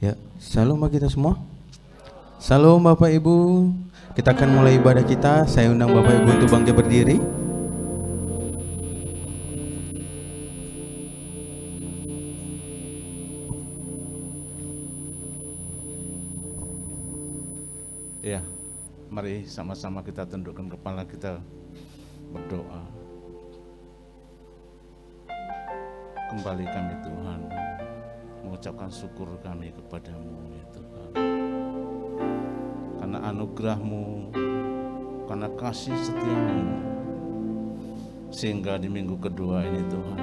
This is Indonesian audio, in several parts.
Ya, shalom bagi kita semua. Shalom Bapak Ibu. Kita akan mulai ibadah kita. Saya undang Bapak Ibu untuk bangkit berdiri. Ya, mari sama-sama kita tundukkan kepala kita berdoa. Kembali kami Tuhan mengucapkan syukur kami kepadamu ya Tuhan, karena anugerah-Mu, karena kasih setia-Mu, sehingga di minggu kedua ini Tuhan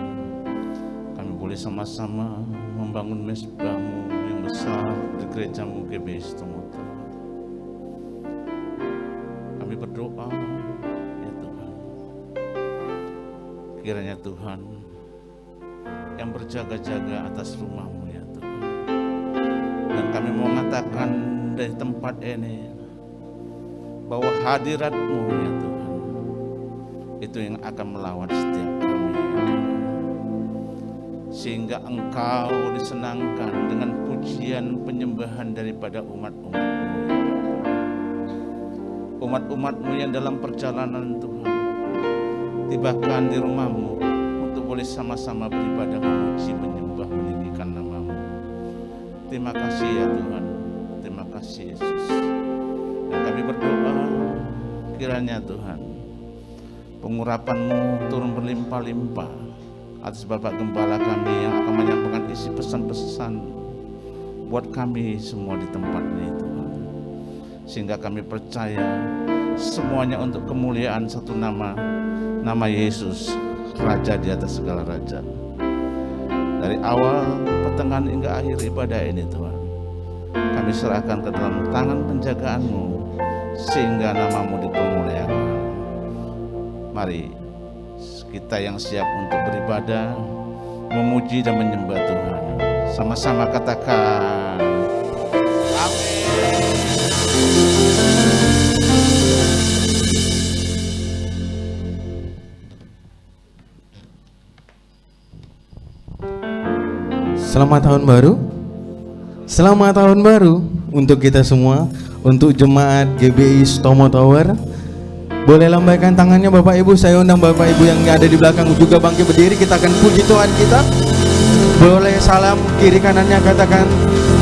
kami boleh sama-sama membangun mezbah-Mu yang besar di gereja-Mu GBI Setomo. Kami berdoa ya Tuhan, kiranya Tuhan yang berjaga-jaga atas rumah-Mu ya Tuhan. Dan kami mau mengatakan dari tempat ini bahwa hadirat-Mu ya Tuhan itu yang akan melawat setiap kami ya Tuhan. Sehingga Engkau disenangkan dengan pujian penyembahan daripada umat-umat-Mu ya Tuhan. Umat-umat-Mu yang dalam perjalanan Tuhan, tibakan di rumah-Mu untuk boleh sama-sama beribadah, memuji, menyembah, meninggikan nama-Mu. Terima kasih ya Tuhan, terima kasih Yesus. Dan kami berdoa kiranya Tuhan pengurapan-Mu turun berlimpah-limpah atas Bapak Gembala kami yang akan menyampaikan isi pesan-pesan buat kami semua di tempat ini Tuhan. Sehingga kami percaya semuanya untuk kemuliaan satu nama, nama Yesus, Raja di atas segala raja. Dari awal, pertengahan hingga akhir ibadah ini Tuhan, kami serahkan ke dalam tangan penjagaan-Mu, sehingga nama-Mu dipermuliakan. Mari kita yang siap untuk beribadah, memuji dan menyembah Tuhan, sama-sama katakan amin. Selamat tahun baru. Selamat tahun baru untuk kita semua, untuk jemaat GBI Setomo Tower. Boleh lambaikan tangannya Bapak Ibu. Saya undang Bapak Ibu yang ada di belakang juga bangkit berdiri. Kita akan puji Tuhan kita. Boleh salam kiri kanannya, katakan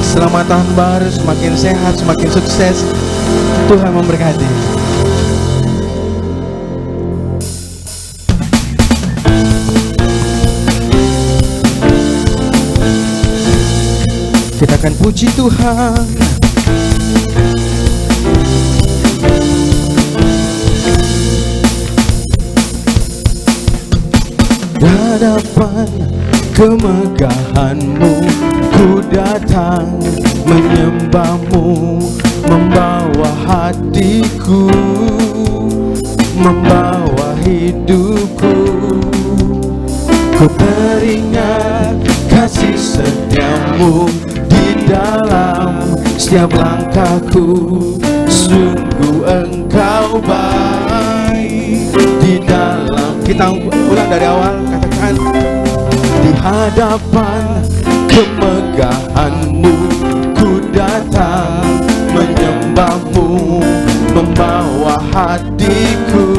selamat tahun baru, semakin sehat, semakin sukses. Tuhan memberkati. Kita akan puji Tuhan. Di hadapan kemegahan-Mu ku datang menyembah-Mu, membawa hatiku, membawa hidupku. Ku teringat kasih setia-Mu dalam setiap langkahku. Sungguh Engkau baik di dalam. Kita ulang dari awal, katakan di hadapan kemegahan-Mu ku datang menyembah-Mu, membawa hatiku,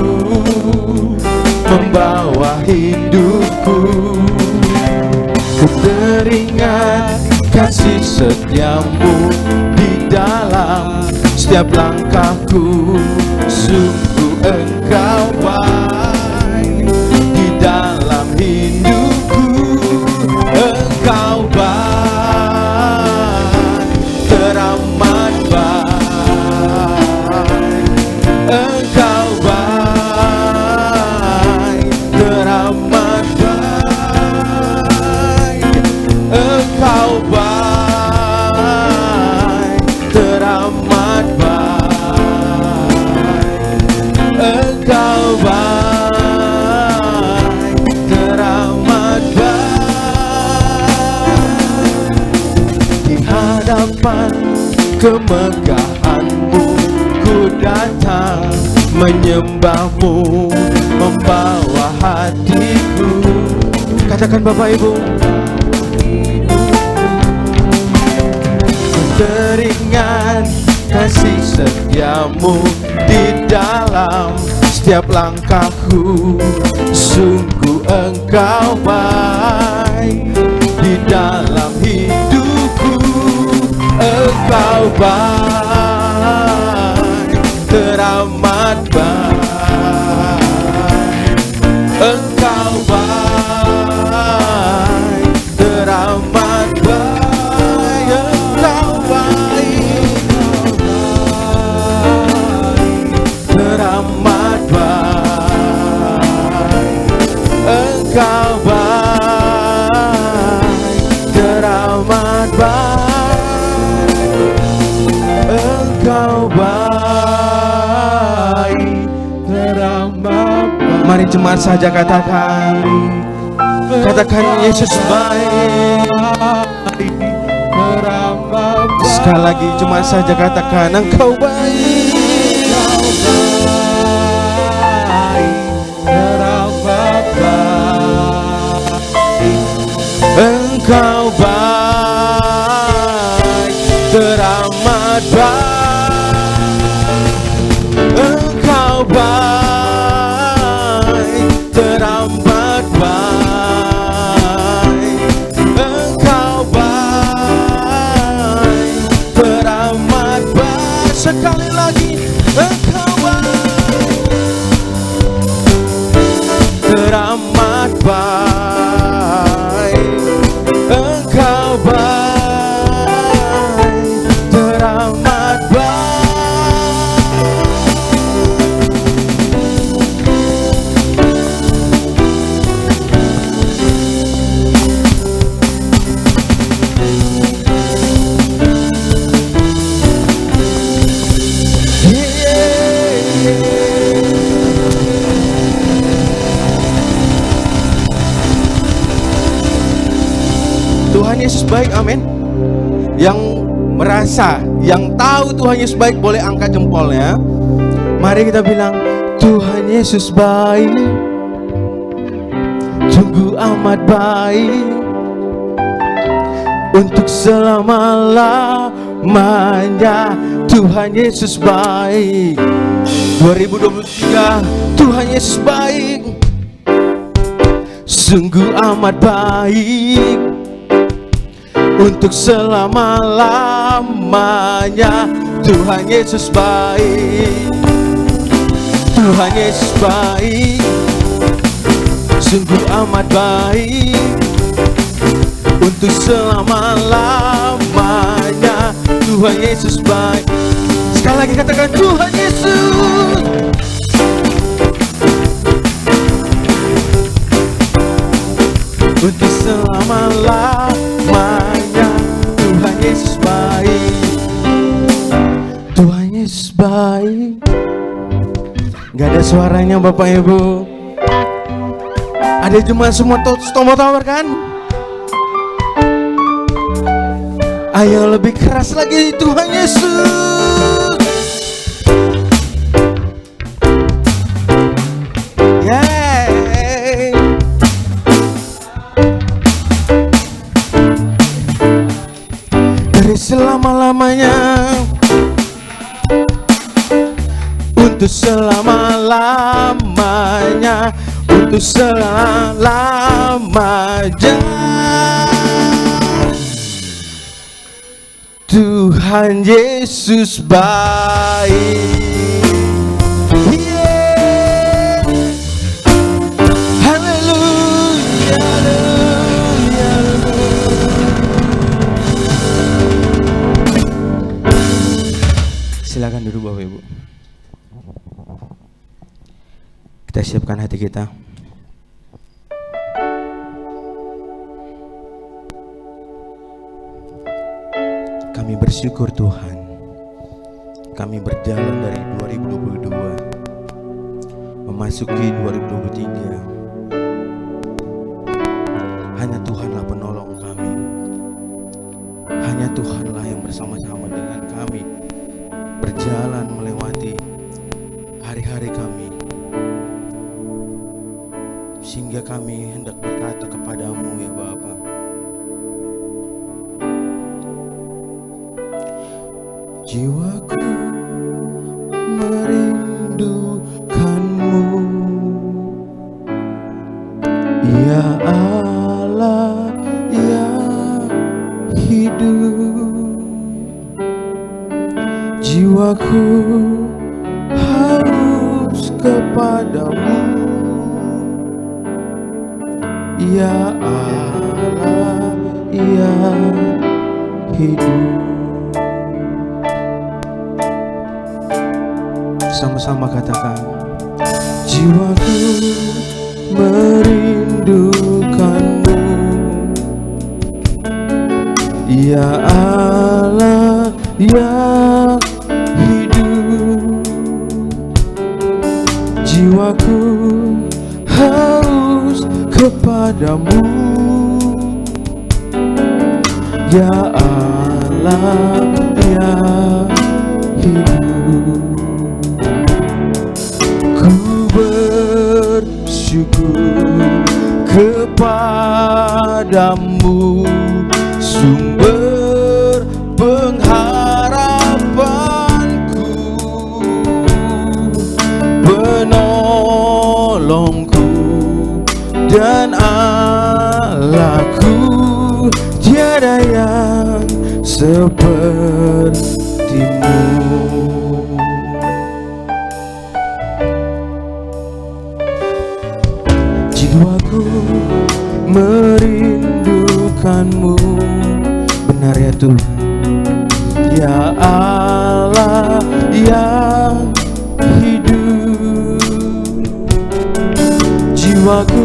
membawa hidupku. Ku teringat kasih setia-Mu di dalam setiap langkahku. Sungguh Engkau baik di dalam hidupku. Engkau baik, teramat baik. Engkau baik, teramat baik. Engkau baik, teramat baik. Engkau baik, teramat baik. Di hadapan kemegahan-Mu ku datang menyembah-Mu, membawa hatiku. Katakan Bapak Ibu. kasih setiamu di dalam setiap langkahku. Sungguh engkau baik di dalam hidupku. Engkau baik, teramat baik. Engkau baik, teramat baik. Engkau baik, teramat baik. Engkau baik, teramat baik. Engkau baik, teramat baik. Mari jemaat saja katakan Yesus baik. Sekali lagi jemaat saja katakan Engkau baik. Engkau baik, teramat baik. Engkau baik, teramat baik. Engkau baik, teramat baik. Sekali lagi, Engkau baik, teramat baik. Engkau baik, teramat Tuhan Yesus baik, amin. Yang merasa, yang tahu Tuhan Yesus baik boleh angkat jempolnya. Mari kita bilang Tuhan Yesus baik, sungguh amat baik, untuk selama-lamanya. Tuhan Yesus baik. 2023 Tuhan Yesus baik, sungguh amat baik, untuk selama-lamanya. Tuhan Yesus baik, Tuhan Yesus baik, sungguh amat baik, untuk selama-lamanya. Tuhan Yesus baik. Sekali lagi katakan Tuhan Yesus. Untuk selama-lamanya. Tuhan Yesus baik, Tuhan Yesus baik. Gak ada suaranya Bapak Ibu. Ada jemaat semua tombol tower kan? Ayo lebih keras lagi Tuhan Yesus. Yeay. Dari selama-lamanya, untuk selama-lamanya, untuk selama-lamanya. Tuhan Yesus baik. Yeah. Haleluya, haleluya. Silakan duduk Bapak Ibu. Kita siapkan hati kita. Kami bersyukur Tuhan, kami berjalan dari 2022 memasuki 2023. Hanya Tuhanlah penolong kami, hanya Tuhanlah yang bersama-sama dengan kami berjalan melewati hari-hari kami, sehingga kami hendak berkata kepadamu ya Bapa, jiwaku merindukanmu, ya Allah yang hidup. Jiwaku haus kepadamu, ya Allah yang hidup. Sama-sama katakan, jiwaku merindukanmu, ya Allah yang hidup. Jiwaku haus kepadamu, ya Allah yang hidup. Ku bersyukur kepadamu, sumber pengharapanku, penolongku dan Allahku. Tiada yang sepertimu. Jiwaku merindukanmu, benar ya Tuhan, ya Allah yang hidup. Jiwaku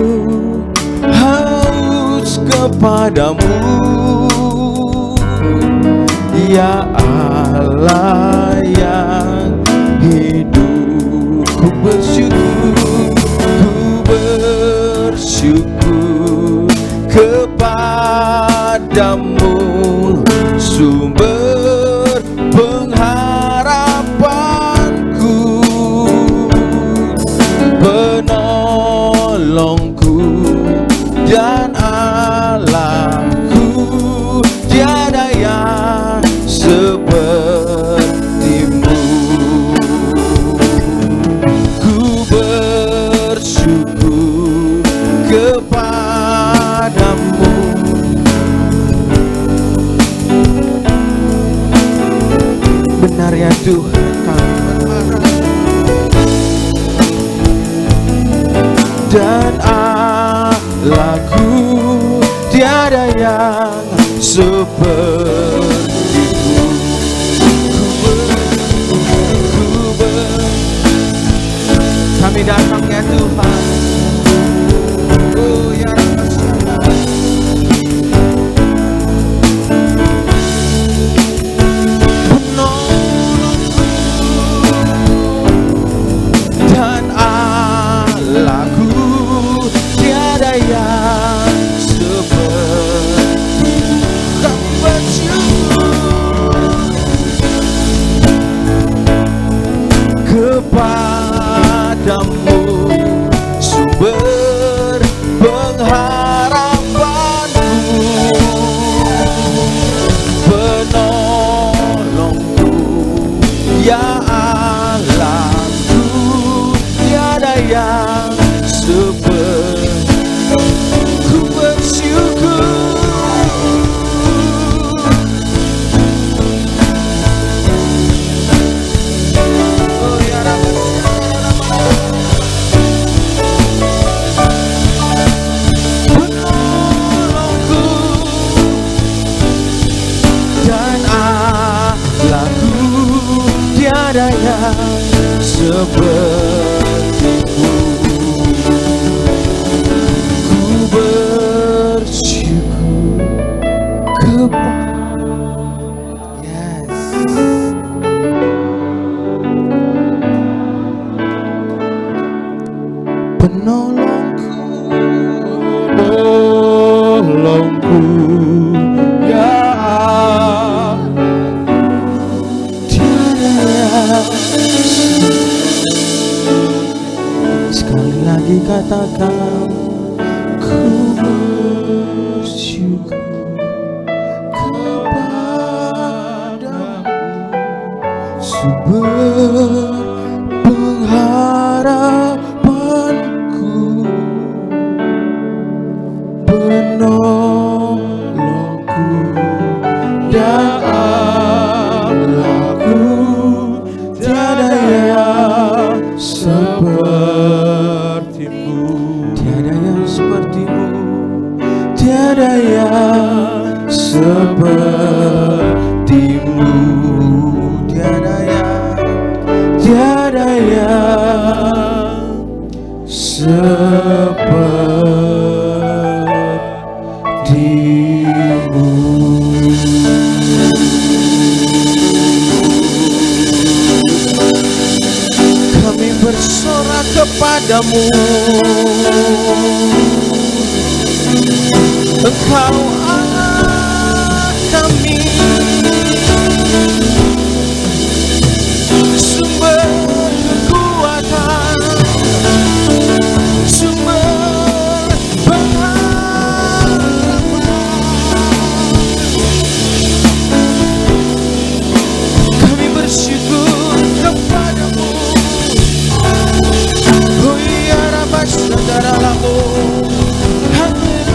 haus kepadamu, ya Allah yang hidup. Ku bersyukur, bersyukur kepadamu, sumber pengharapanku, penolongku dan Allahku. Tiada yang sepertimu. Ku bersyukur kepadamu, benar ya Tuhan, kami berharap dan Allahku. Tiada yang sepertimu. Kami datang ya Tuhan, oh ya Rabbana, penolongku dan Allahku. Tiada yang seperti. Kami bersyukur kepadamu, sumber pengharapanku, penolongku, ya Allahku. Tiada yang seperti. Ku bersyukur oh ya penolongku dan Allahku. Tiada yang sepertimu. Ku bersyukur yes. Penolongku, penolongku, ya tiada yang. Sekali lagi katakan, ku bersyukur kepadamu, sumber harapanku, penolongku dan Allahku, tiada yang sepertimu, tiada yang sepertimu, tiada yang sepertimu, tiada yang sepertimu. Kami bersorak kepadamu, Engkau Allah kami, sumber kekuatan, sumber pengharapan. Kami bersyukur kepadamu. Oh ya Rabbah saudara-lamu, haleluya.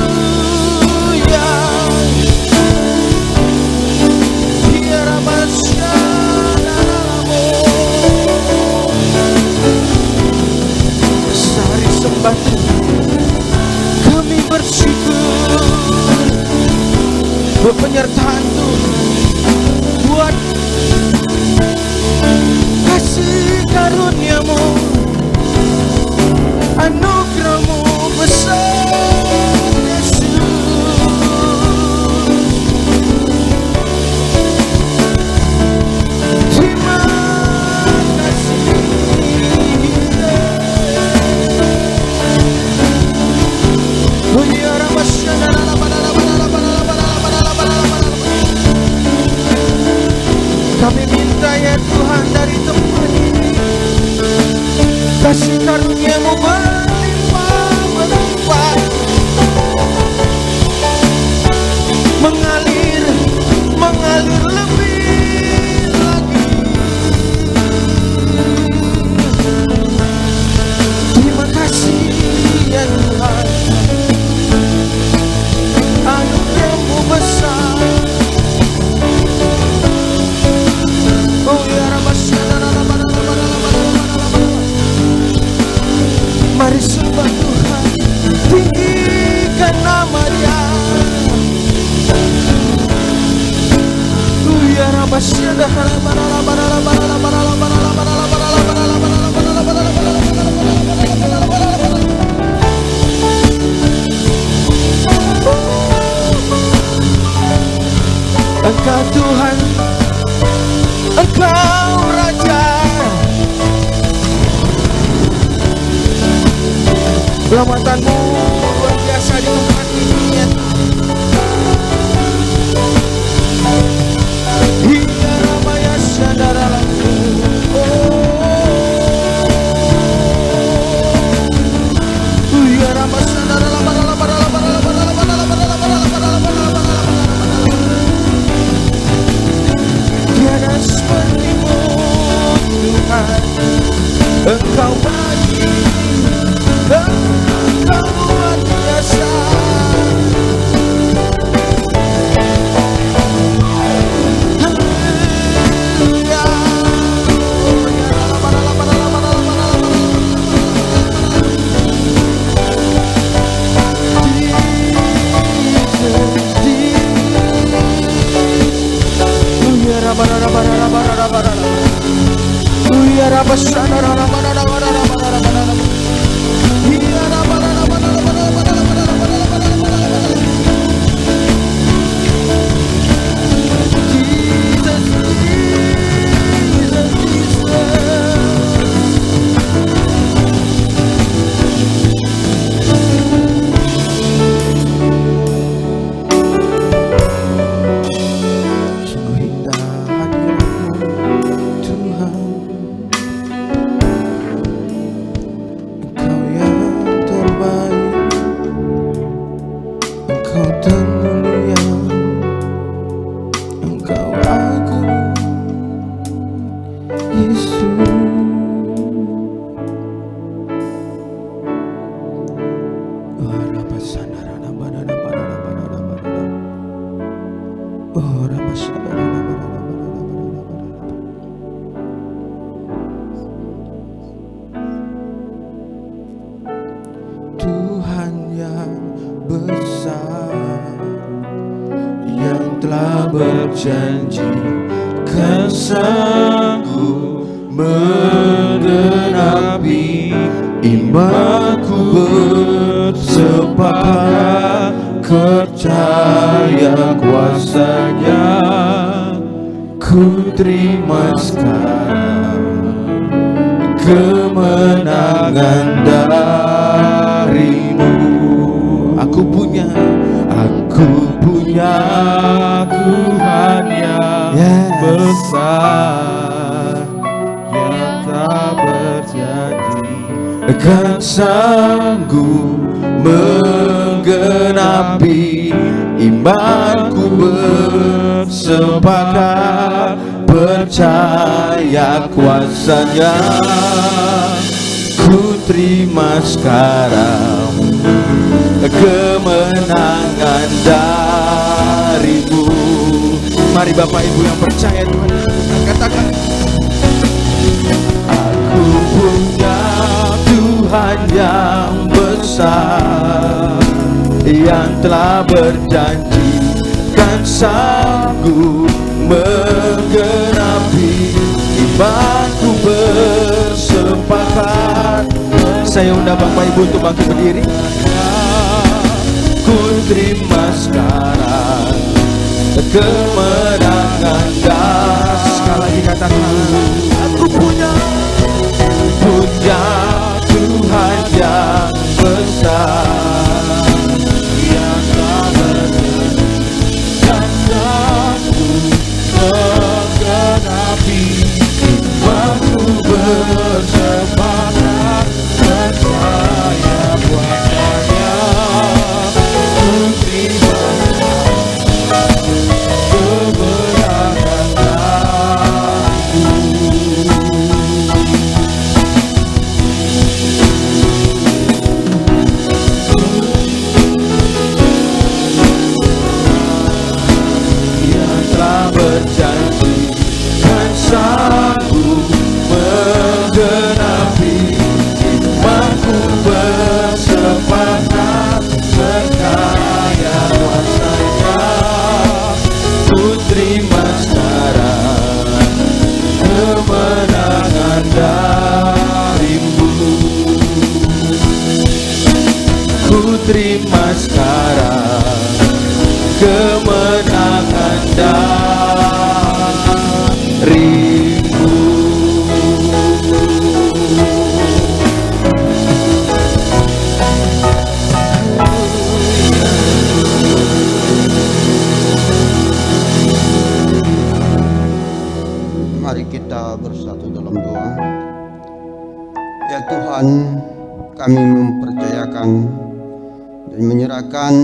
Ya Rabbah saudara-lamu, sehari sembah kami bersyukur buat penyertaan Tuhan, buat kasih karunia-Mu, anugerah-Mu besar Yesus. Terima kasih. Oh ya Rabbah kami minta ya Tuhan dari tempat ini, kasih karunia-Mu berlimpah, mengalir lebih lagi. Terima kasih ya Tuhan, anugerah-Mu besar. Oh ya Rabbah, mari sembah Tuhan, tinggikan nama Dia. Oh ya Rabbah, Engkau Tuhan, Engkau Raja. Selamatan-Mu luar biasa di tempat ini ya. Hingga ramaya saudara-laku, ya ramah saudara-laku, tiada seperti-Mu Tuhan. Engkau baik, Engkau luar biasa. Haleluya. telah berjanji kan sanggup menggenapi imanku, bersepakat percaya kuasanya. Ku terima sekarang kemenangan darimu. Aku punya Tuhan yang besar, yang tak berjanji akan sanggup menggenapi imanku, bersepakat percaya kuasanya. Ku terima sekarang kemenangan darimu. Mari Bapak Ibu yang percaya Tuhan, kita katakan, aku punya Tuhan yang besar, yang telah berjanji kan sanggup menggenapi imanku, bersepakat. Saya undang Bapak Ibu untuk bangkit berdiri. Ku terima sekarang kemenangan dan sekali lagi katakan, aku punya Tuhan yang besar, yang tak berjanji dan sanggup menggenapi imanku, bersepakat percaya kuasanya. Ku terima kemenangan darimu. Yang telah berjanji kan sanggup menggenapi imanku, bersepakat percaya kuasanya. Ku terima sekarang kemenangan darimu. Ku terima sekarang kemenangan darimu. Mari kita bersatu dalam doa. Ya Tuhan, kami mempercayakan dan menyerahkan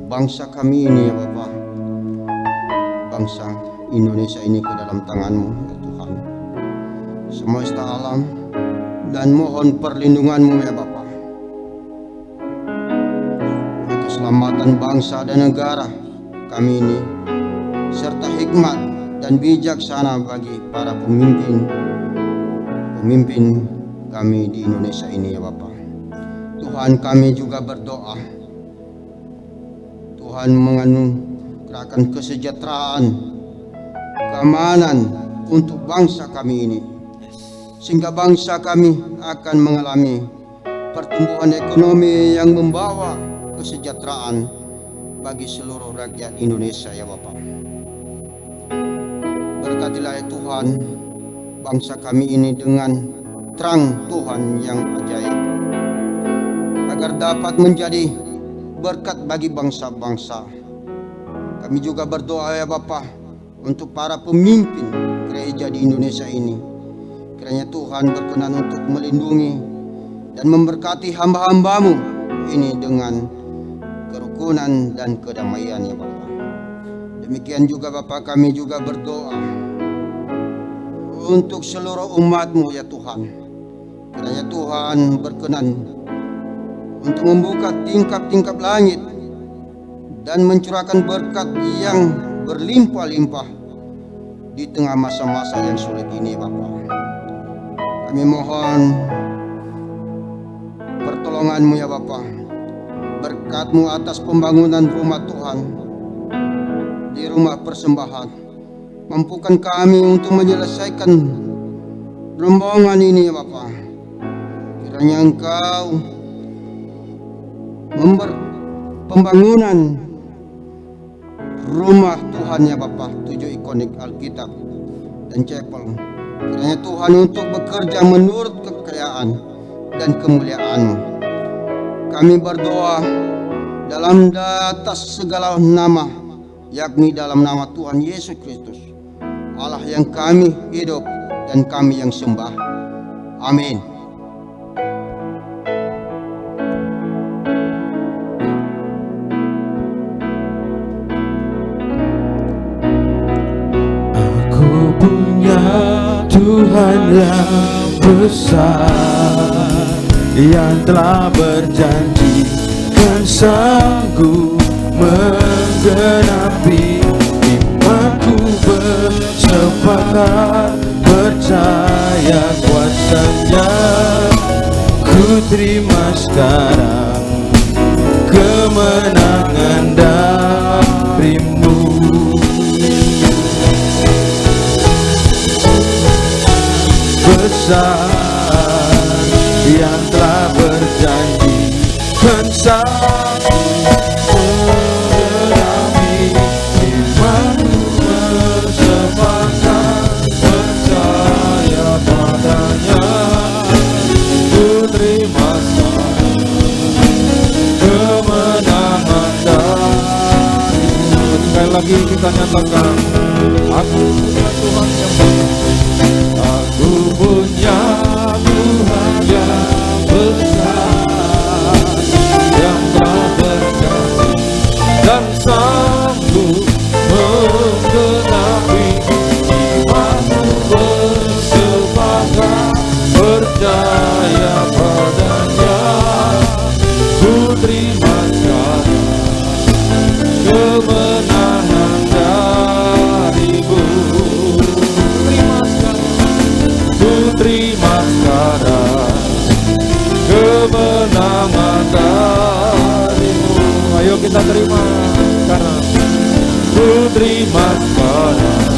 bangsa kami ini ya Bapa, bangsa Indonesia ini ke dalam tangan-Mu ya Tuhan semesta alam, dan mohon perlindungan-Mu ya Bapa, ya keselamatan bangsa dan negara kami ini, serta hikmat dan bijaksana bagi para pemimpin kami di Indonesia ini ya Bapa. Tuhan, kami juga berdoa Tuhan menganugerahkan kesejahteraan, keamanan untuk bangsa kami ini, sehingga bangsa kami akan mengalami pertumbuhan ekonomi yang membawa kesejahteraan bagi seluruh rakyat Indonesia ya Bapa. Berkatilah ya Tuhan bangsa kami ini dengan terang Tuhan yang ajaib, agar dapat menjadi berkat bagi bangsa-bangsa. Kami juga berdoa ya Bapa untuk para pemimpin gereja di Indonesia ini. Kiranya Tuhan berkenan untuk melindungi dan memberkati hamba-hamba-Mu ini dengan kerukunan dan kedamaian ya Bapa. Demikian juga Bapa, kami juga berdoa untuk seluruh umat-Mu ya Tuhan. Kiranya Tuhan berkenan untuk membuka tingkap-tingkap langit dan mencurahkan berkat yang berlimpah-limpah di tengah masa-masa yang sulit ini Bapa. Kami mohon pertolongan-Mu ya Bapa, berkat-Mu atas pembangunan rumah Tuhan di rumah persembahan. Mampukan kami untuk menyelesaikan rombongan ini ya Bapa. Kiranya Engkau pembangunan rumah Tuhan ya Bapa, 7 ikonik Alkitab dan chapel. Kiranya Tuhan untuk bekerja menurut kekayaan dan kemuliaan-Mu. Kami berdoa dalam atas segala nama, yakni dalam nama Tuhan Yesus Kristus, Allah yang kami hidup dan kami yang sembah. Amin. Aku punya Tuhan yang besar, yang telah berjanji dan sanggup menggenapi. Imanku bersepakat percaya kuasanya. Ku terima sekarang kemenangan darimu. Besar yang telah berjanji kan sanggup menggenapi. Imanku bersepakat percaya padanya. Ku terima kemenangan darimu. Sekali lagi kita nyatakan, aku punya Tuhan yang besar. Aku punya Tuhan yang besar, yang telah berjanji dan sanggup menggenapi. Imanku bersepakat percaya padanya. Ku terima sekarang kemenangan darimu. Terima sekarang kemenangan darimu. Ayo kita terima sekarang. Ku terima sekarang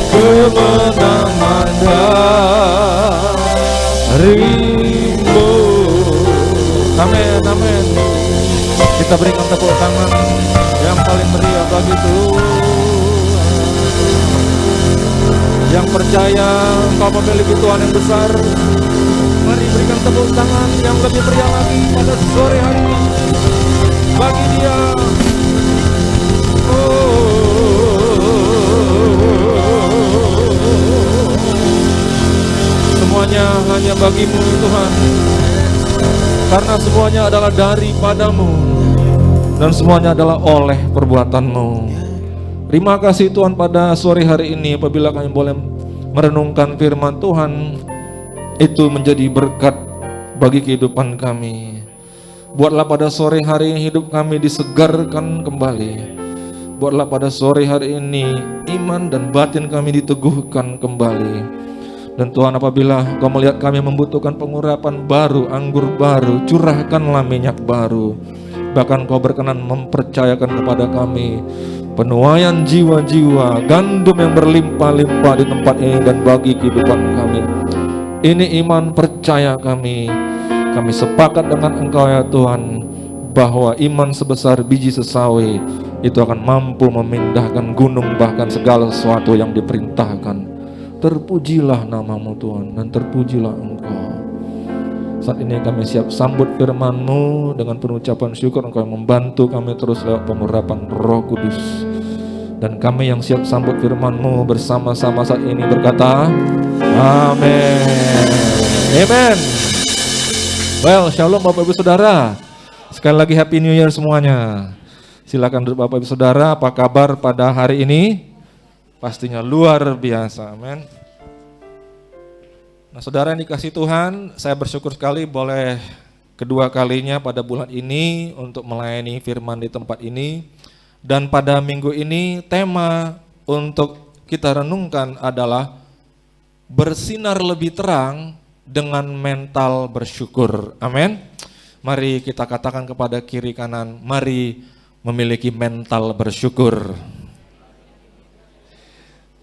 kemenangan darimu. Amin, amin. Kita berikan tepuk tangan yang paling meriah bagi Tuhan. Yang percaya Engkau memiliki Tuhan yang besar, mari berikan tepuk tangan yang lebih meriah lagi pada sore hari ini bagi Dia. Semuanya hanya bagi-Mu Tuhan, karena semuanya adalah daripada-Mu dan semuanya adalah oleh perbuatan-Mu. Terima kasih Tuhan pada sore hari ini apabila kami boleh merenungkan firman Tuhan, itu menjadi berkat bagi kehidupan kami. Buatlah pada sore hari ini hidup kami disegarkan kembali. Buatlah pada sore hari ini iman dan batin kami diteguhkan kembali. Dan Tuhan, apabila Kau melihat kami membutuhkan pengurapan baru, anggur baru, curahkanlah minyak baru. Bahkan Kau berkenan mempercayakan kepada kami penuaian jiwa-jiwa, gandum yang berlimpah-limpah di tempat ini dan bagi kehidupan kami. Ini iman percaya kami. Kami sepakat dengan Engkau ya Tuhan, bahwa iman sebesar biji sesawi itu akan mampu memindahkan gunung, bahkan segala sesuatu yang diperintahkan. Terpujilah nama-Mu Tuhan, dan terpujilah Engkau. Saat ini kami siap sambut firman-Mu dengan penuh ucapan syukur. Engkau yang membantu kami terus lewat pengurapan Roh Kudus. Dan kami yang siap sambut firman-Mu bersama-sama saat ini berkata, amin. Amen. Well, shalom Bapak Ibu Saudara. Sekali lagi Happy New Year semuanya. Silakan duduk Bapak Ibu Saudara, apa kabar pada hari ini? Pastinya luar biasa, amin. Nah saudara yang dikasih Tuhan, saya bersyukur sekali boleh kedua kalinya pada bulan ini untuk melayani firman di tempat ini. Dan pada minggu ini tema untuk kita renungkan adalah bersinar lebih terang dengan mental bersyukur. Amin. Mari kita katakan kepada kiri kanan, mari memiliki mental bersyukur.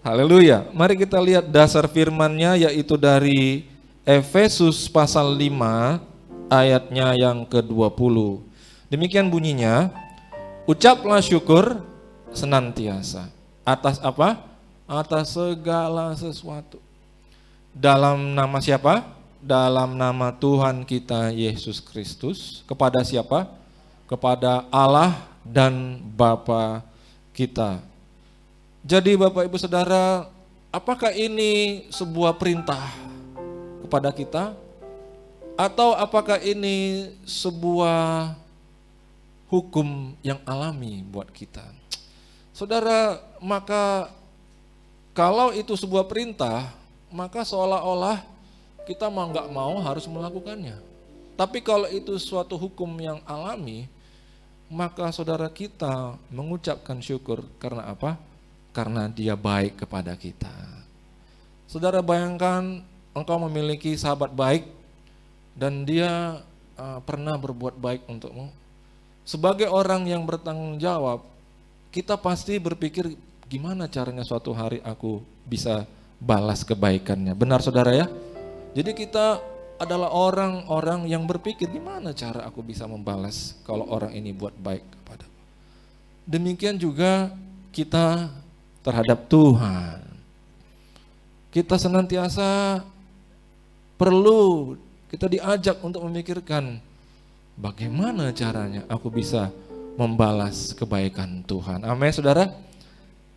Haleluya. Mari kita lihat dasar firman-Nya, yaitu dari Efesus pasal 5 ayatnya yang ke-20. Demikian bunyinya, ucaplah syukur senantiasa. Atas apa? Atas segala sesuatu. Dalam nama siapa? Dalam nama Tuhan kita Yesus Kristus. Kepada siapa? Kepada Allah dan Bapa kita. Jadi Bapak Ibu Saudara, apakah ini sebuah perintah kepada kita? Atau apakah ini sebuah hukum yang alami buat kita? Saudara, maka kalau itu sebuah perintah, maka seolah-olah kita mau nggak mau harus melakukannya. Tapi kalau itu suatu hukum yang alami, maka saudara kita mengucapkan syukur karena apa? Karena Dia baik kepada kita. Saudara bayangkan engkau memiliki sahabat baik dan dia pernah berbuat baik untukmu. Sebagai orang yang bertanggung jawab, kita pasti berpikir gimana caranya suatu hari aku bisa balas kebaikannya. Benar saudara ya? Jadi kita adalah orang-orang yang berpikir gimana cara aku bisa membalas kalau orang ini buat baik kepadaku. Demikian juga kita terhadap Tuhan. Kita senantiasa perlu, kita diajak untuk memikirkan bagaimana caranya aku bisa membalas kebaikan Tuhan. Amin saudara.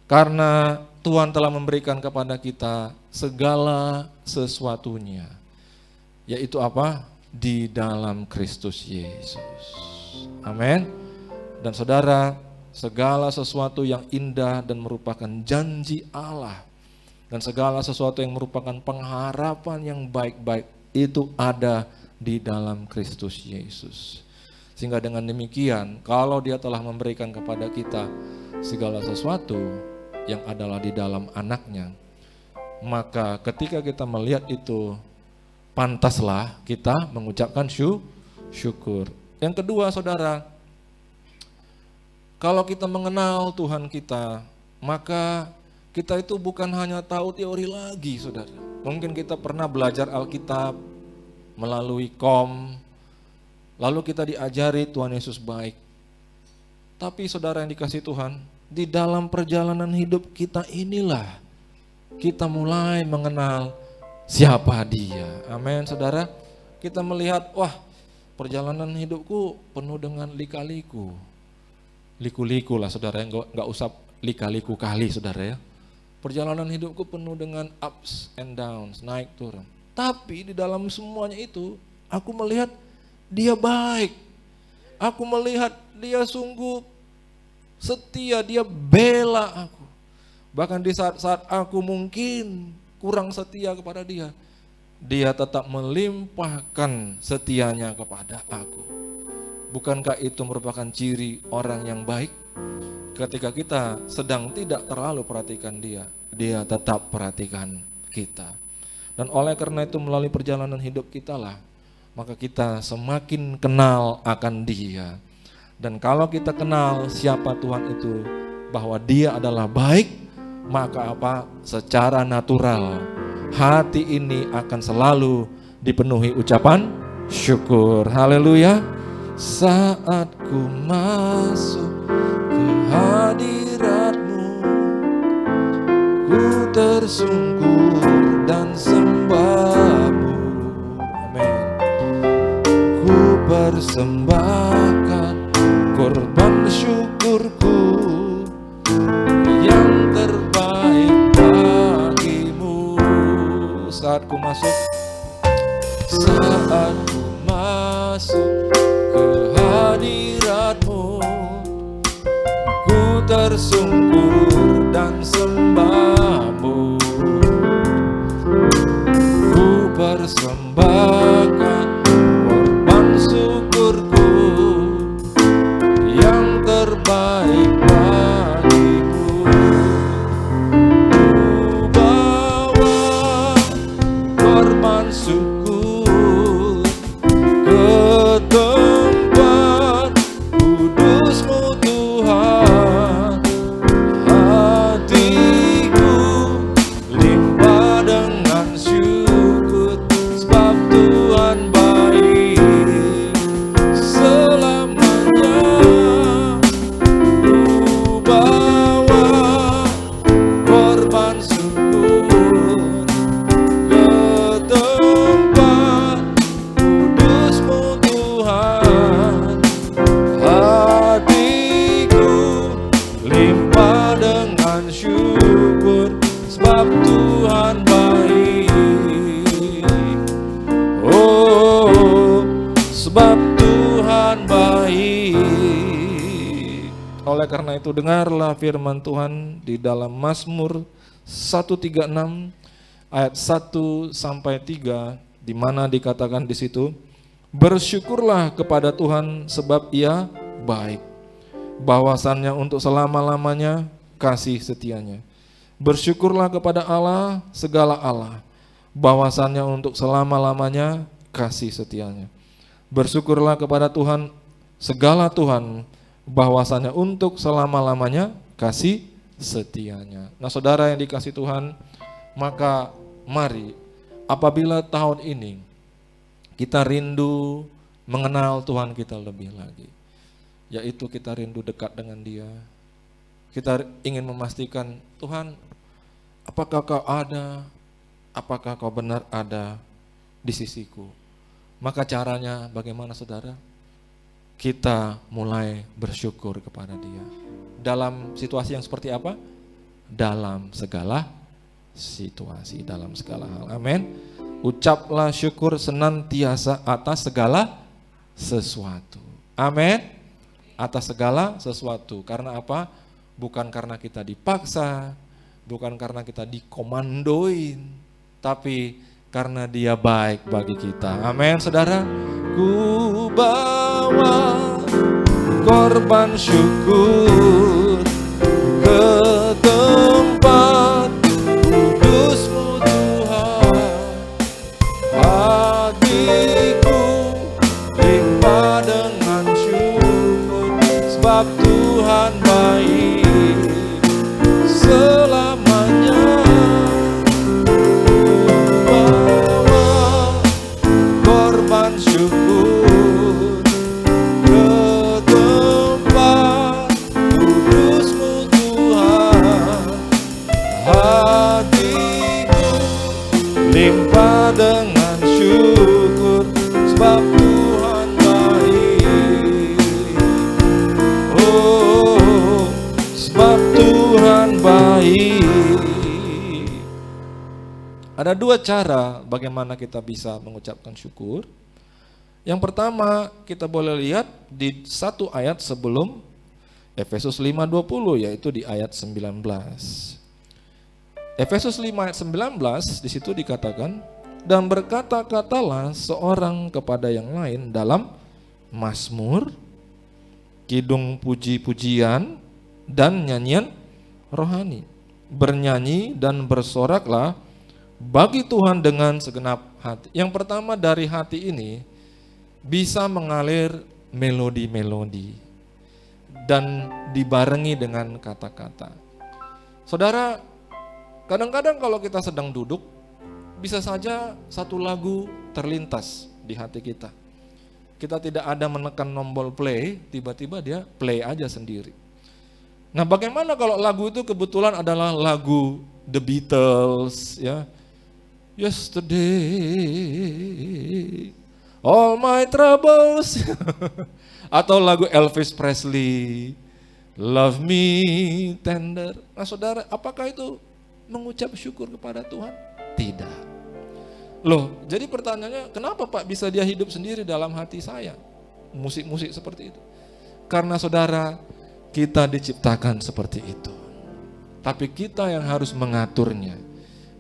Karena Tuhan telah memberikan kepada kita segala sesuatunya. Yaitu apa? Di dalam Kristus Yesus. Amin. Dan saudara, segala sesuatu yang indah dan merupakan janji Allah, dan segala sesuatu yang merupakan pengharapan yang baik-baik itu ada di dalam Kristus Yesus. Sehingga dengan demikian, kalau Dia telah memberikan kepada kita segala sesuatu yang adalah di dalam anaknya, maka ketika kita melihat itu, pantaslah kita mengucapkan syukur. Yang kedua saudara, kalau kita mengenal Tuhan kita, maka kita itu bukan hanya tahu teori lagi saudara. Mungkin kita pernah belajar Alkitab melalui kom, lalu kita diajari Tuhan Yesus baik. Tapi saudara yang dikasihi Tuhan, di dalam perjalanan hidup kita inilah kita mulai mengenal siapa Dia. Amin saudara. Kita melihat, wah perjalanan hidupku penuh dengan lika-liku. Liku-liku lah saudara, nggak usah lika-liku kali saudara ya. Perjalanan hidupku penuh dengan ups and downs, naik turun. Tapi di dalam semuanya itu, aku melihat Dia baik. Aku melihat Dia sungguh setia, Dia bela aku. Bahkan di saat-saat aku mungkin kurang setia kepada Dia, Dia tetap melimpahkan setianya kepada aku. Bukankah itu merupakan ciri orang yang baik? Ketika kita sedang tidak terlalu perhatikan Dia, Dia tetap perhatikan kita. Dan oleh karena itu melalui perjalanan hidup kita lah, maka kita semakin kenal akan Dia. Dan kalau kita kenal siapa Tuhan itu, bahwa Dia adalah baik, maka apa? Secara natural hati ini akan selalu dipenuhi ucapan syukur. Haleluya. Saat ku masuk ke hadirat-Mu, ku tersungkur dan sembah-Mu. Amin. Ku persembahkan korban syukurku yang terbaik bagi-Mu. Saat ku masuk, saat ku masuk ke hadirat-Mu, ku tersungkur dan sembah-Mu. Ku persembahkan korban syukurku yang terbaik bagi-Mu. Ku bawa korban syukur ke tempat kudus-Mu Tuhan. Hatiku Oleh karena itu dengarlah firman Tuhan di dalam Mazmur 136 ayat 1 sampai 3, di mana dikatakan di situ, bersyukurlah kepada Tuhan sebab Ia baik, bahwasannya untuk selama-lamanya kasih setianya. Bersyukurlah kepada Allah segala Allah, bahwasannya untuk selama-lamanya kasih setianya. Bersyukurlah kepada Tuhan segala Tuhan, bahwasannya untuk selama-lamanya kasih setianya. Nah saudara yang dikasih Tuhan, maka mari apabila tahun ini kita rindu mengenal Tuhan kita lebih lagi, yaitu kita rindu dekat dengan Dia, kita ingin memastikan, Tuhan, apakah Kau ada, apakah Kau benar ada di sisiku. Maka caranya bagaimana saudara? Kita mulai bersyukur kepada Dia. Dalam situasi yang seperti apa? Dalam segala situasi, dalam segala hal. Amin. Ucaplah syukur senantiasa atas segala sesuatu. Amin. Atas segala sesuatu. Karena apa? Bukan karena kita dipaksa, bukan karena kita dikomandoin, tapi karena Dia baik bagi kita. Amin, saudara. Ku bawa korban syukur ke tempat kudus-Mu Tuhan. Hatiku limpah dengan syukur, sebab Tuhan baik selamanya. Syukur ke tempat kudus-Mu Tuhan. Hatiku limpah dengan syukur, sebab Tuhan baik. Oh, sebab Tuhan baik. Ada dua cara bagaimana kita bisa mengucapkan syukur. Yang pertama, kita boleh lihat di satu ayat sebelum Efesus 5:20, yaitu di ayat 19. Efesus 5 ayat 19, di situ dikatakan, dan berkata-katalah seorang kepada yang lain dalam mazmur, kidung puji-pujian, dan nyanyian rohani. Bernyanyi dan bersoraklah bagi Tuhan dengan segenap hati. Yang pertama, dari hati ini bisa mengalir melodi-melodi dan dibarengi dengan kata-kata. Saudara, kadang-kadang kalau kita sedang duduk, bisa saja satu lagu terlintas di hati kita. Kita tidak ada menekan tombol play, tiba-tiba dia play aja sendiri. Nah, bagaimana kalau lagu itu kebetulan adalah lagu The Beatles, ya, Yesterday, All My Troubles, atau lagu Elvis Presley, Love Me Tender. Nah saudara, apakah itu mengucap syukur kepada Tuhan? Tidak. Loh, jadi pertanyaannya, kenapa Pak bisa dia hidup sendiri dalam hati saya? Musik-musik seperti itu. Karena saudara, kita diciptakan seperti itu. Tapi kita yang harus mengaturnya.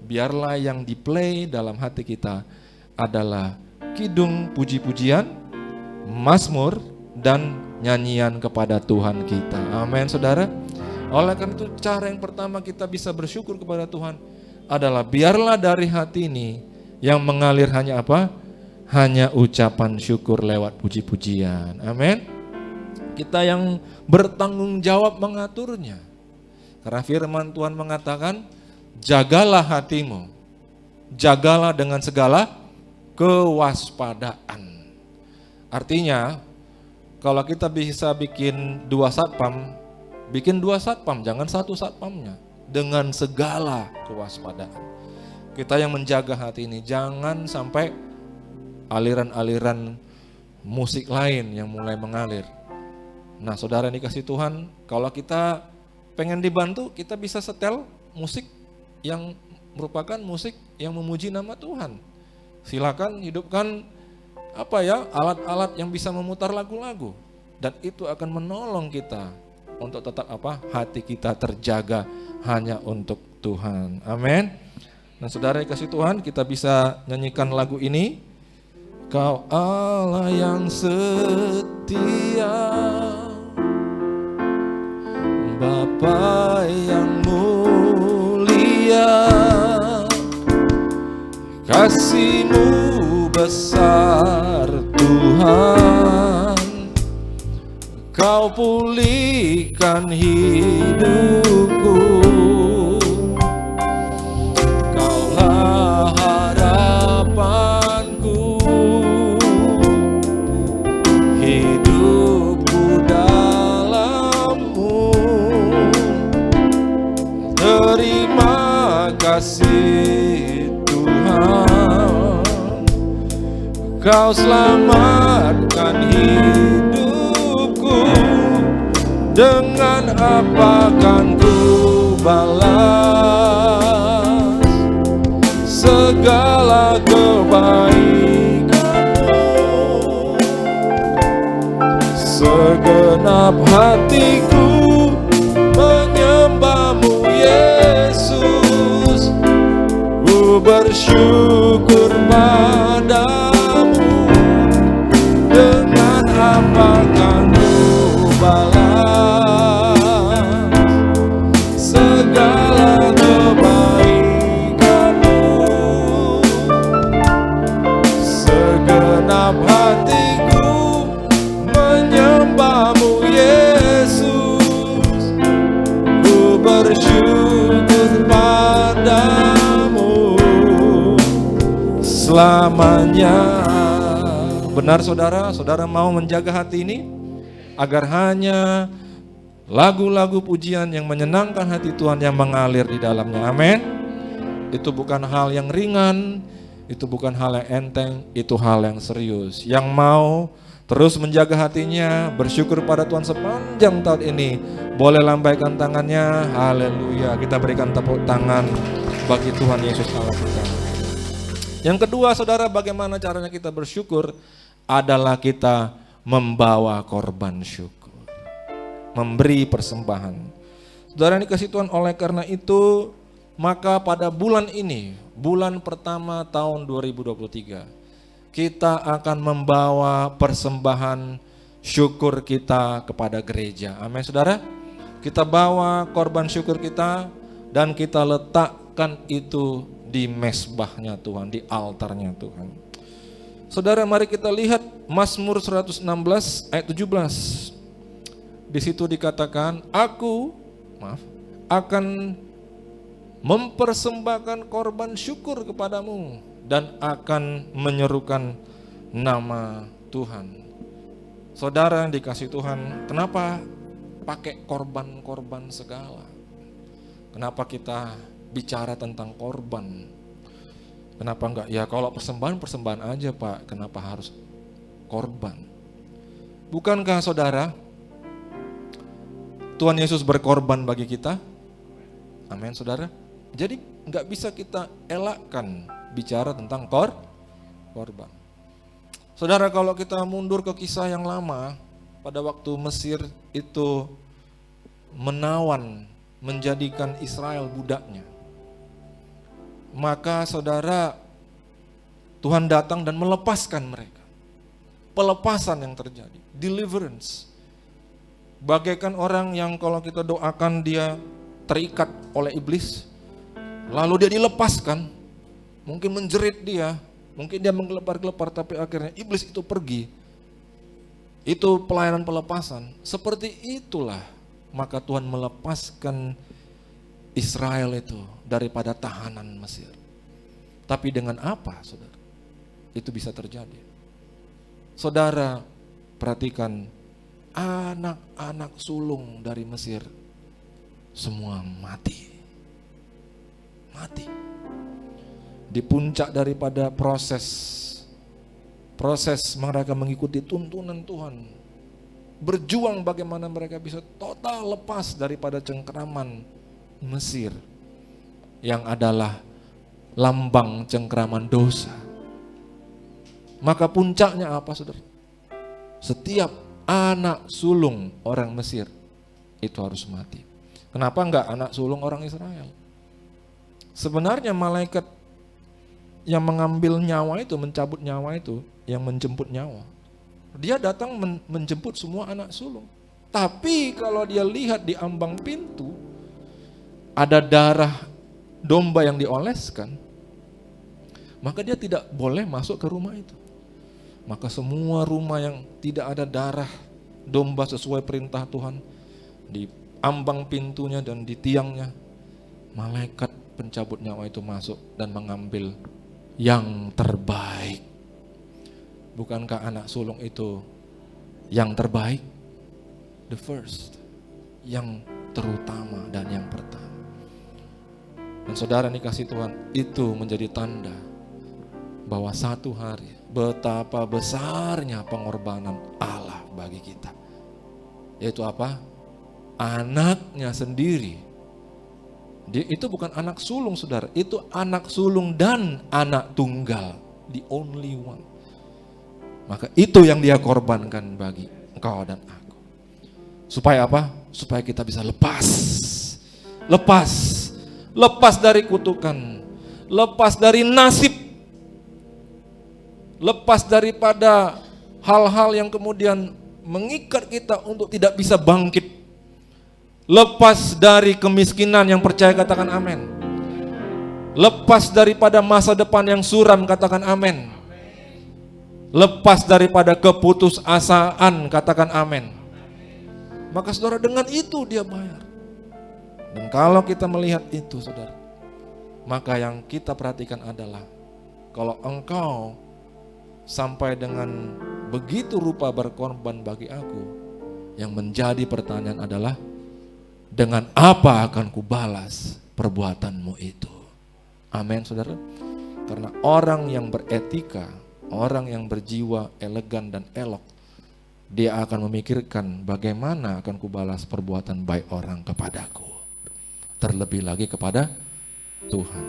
Biarlah yang di-play dalam hati kita adalah kidung puji-pujian, mazmur, dan nyanyian kepada Tuhan kita. Amin, saudara. Oleh karena itu, cara yang pertama kita bisa bersyukur kepada Tuhan adalah biarlah dari hati ini yang mengalir hanya apa? Hanya ucapan syukur lewat puji-pujian. Amin. Kita yang bertanggung jawab mengaturnya. Karena firman Tuhan mengatakan, jagalah hatimu, jagalah dengan segala kewaspadaan. Artinya, kalau kita bisa bikin 2 satpam, bikin 2 satpam, jangan 1 satpamnya. Dengan segala kewaspadaan. Kita yang menjaga hati ini, jangan sampai aliran-aliran musik lain yang mulai mengalir. Nah, saudara yang dikasih Tuhan, kalau kita pengen dibantu, kita bisa setel musik yang merupakan musik yang memuji nama Tuhan. Silakan hidupkan alat-alat yang bisa memutar lagu-lagu, dan itu akan menolong kita untuk tetap hati kita terjaga hanya untuk Tuhan. Amin. Dan saudara yang kasih Tuhan, kita bisa nyanyikan lagu ini. Kau Allah yang setia, Bapa yang mulia, kasih-Mu besar Tuhan, Kau pulihkan hidupku, Kaulah harapanku, hidupku dalam-Mu. Terima kasih Tuhan, Kau selamatkan hidupku. Dengan apa kan ku balas segala kebaikan-Mu? Segenap hatiku menyembah-Mu Yesus, ku bersyukur padamu. Dengan apa kan ku balas segala kebaikan-Mu? Segenap hatiku menyembah-Mu Yesus, ku bersyukur padamu selamanya. Benar saudara, saudara mau menjaga hati ini agar hanya lagu-lagu pujian yang menyenangkan hati Tuhan yang mengalir di dalamnya. Amin. Itu bukan hal yang ringan, itu bukan hal yang enteng, itu hal yang serius. Yang mau terus menjaga hatinya, bersyukur pada Tuhan sepanjang tahun ini, boleh lambaikan tangannya. Haleluya. Kita berikan tepuk tangan bagi Tuhan Yesus Allah kita. Yang kedua saudara, bagaimana caranya kita bersyukur adalah kita membawa korban syukur, memberi persembahan. Saudara yang dikasih Tuhan, oleh karena itu maka pada bulan ini, bulan pertama tahun 2023, kita akan membawa persembahan syukur kita kepada gereja. Amin saudara. Kita bawa korban syukur kita dan kita letakkan itu di mezbahnya Tuhan, di altarnya Tuhan. Saudara, mari kita lihat Mazmur 116 ayat 17. Di situ dikatakan, aku akan mempersembahkan korban syukur kepadamu dan akan menyerukan nama Tuhan. Saudara yang dikasih Tuhan, kenapa pakai korban-korban segala? Kenapa kita bicara tentang korban? Kenapa enggak? Ya kalau persembahan aja Pak, kenapa harus korban? Bukankah saudara, Tuhan Yesus berkorban bagi kita? Amin saudara. Jadi enggak bisa kita elakkan bicara tentang korban. Saudara, kalau kita mundur ke kisah yang lama, pada waktu Mesir itu menawan, menjadikan Israel budaknya, maka saudara, Tuhan datang dan melepaskan mereka. Pelepasan yang terjadi, deliverance. Bagaikan orang yang kalau kita doakan dia terikat oleh iblis, lalu dia dilepaskan, mungkin menjerit dia, mungkin dia menggelepar-gelepar, tapi akhirnya iblis itu pergi. Itu pelayanan pelepasan. Seperti itulah, maka Tuhan melepaskan Israel itu daripada tahanan Mesir. Tapi dengan apa saudara itu bisa terjadi? Saudara perhatikan, anak-anak sulung dari Mesir semua mati. Di puncak daripada proses mereka mengikuti tuntunan Tuhan, berjuang bagaimana mereka bisa total lepas daripada cengkeraman Mesir yang adalah lambang cengkeraman dosa. Maka puncaknya apa saudara? Setiap anak sulung orang Mesir itu harus mati. Kenapa enggak anak sulung orang Israel? Sebenarnya malaikat yang mengambil nyawa itu, mencabut nyawa itu, yang menjemput nyawa, dia datang menjemput semua anak sulung. Tapi kalau dia lihat di ambang pintu ada darah domba yang dioleskan, maka dia tidak boleh masuk ke rumah itu. Maka semua rumah yang tidak ada darah domba sesuai perintah Tuhan, di ambang pintunya dan di tiangnya, malaikat pencabut nyawa itu masuk dan mengambil yang terbaik. Bukankah anak sulung itu yang terbaik? The first, yang terutama dan yang pertama. Dan saudara dikasih Tuhan, itu menjadi tanda bahwa satu hari betapa besarnya pengorbanan Allah bagi kita. Yaitu apa? Anaknya sendiri. Itu bukan anak sulung, saudara. Itu anak sulung dan anak tunggal. The only one. Maka itu yang dia korbankan bagi engkau dan aku. Supaya apa? Supaya kita bisa lepas. Lepas dari kutukan. Lepas dari nasib. Lepas daripada hal-hal yang kemudian mengikat kita untuk tidak bisa bangkit. Lepas dari kemiskinan, yang percaya katakan amin. Lepas daripada masa depan yang suram, katakan amin. Lepas daripada keputusasaan, katakan amin. Maka saudara, dengan itu dia bayar. Dan kalau kita melihat itu, saudara, maka yang kita perhatikan adalah kalau engkau sampai dengan begitu rupa berkorban bagi aku, yang menjadi pertanyaan adalah, dengan apa akan kubalas perbuatanmu itu? Amin, saudara. Karena orang yang beretika, orang yang berjiwa elegan dan elok, dia akan memikirkan bagaimana akan kubalas perbuatan baik orang kepadaku, terlebih lagi kepada Tuhan.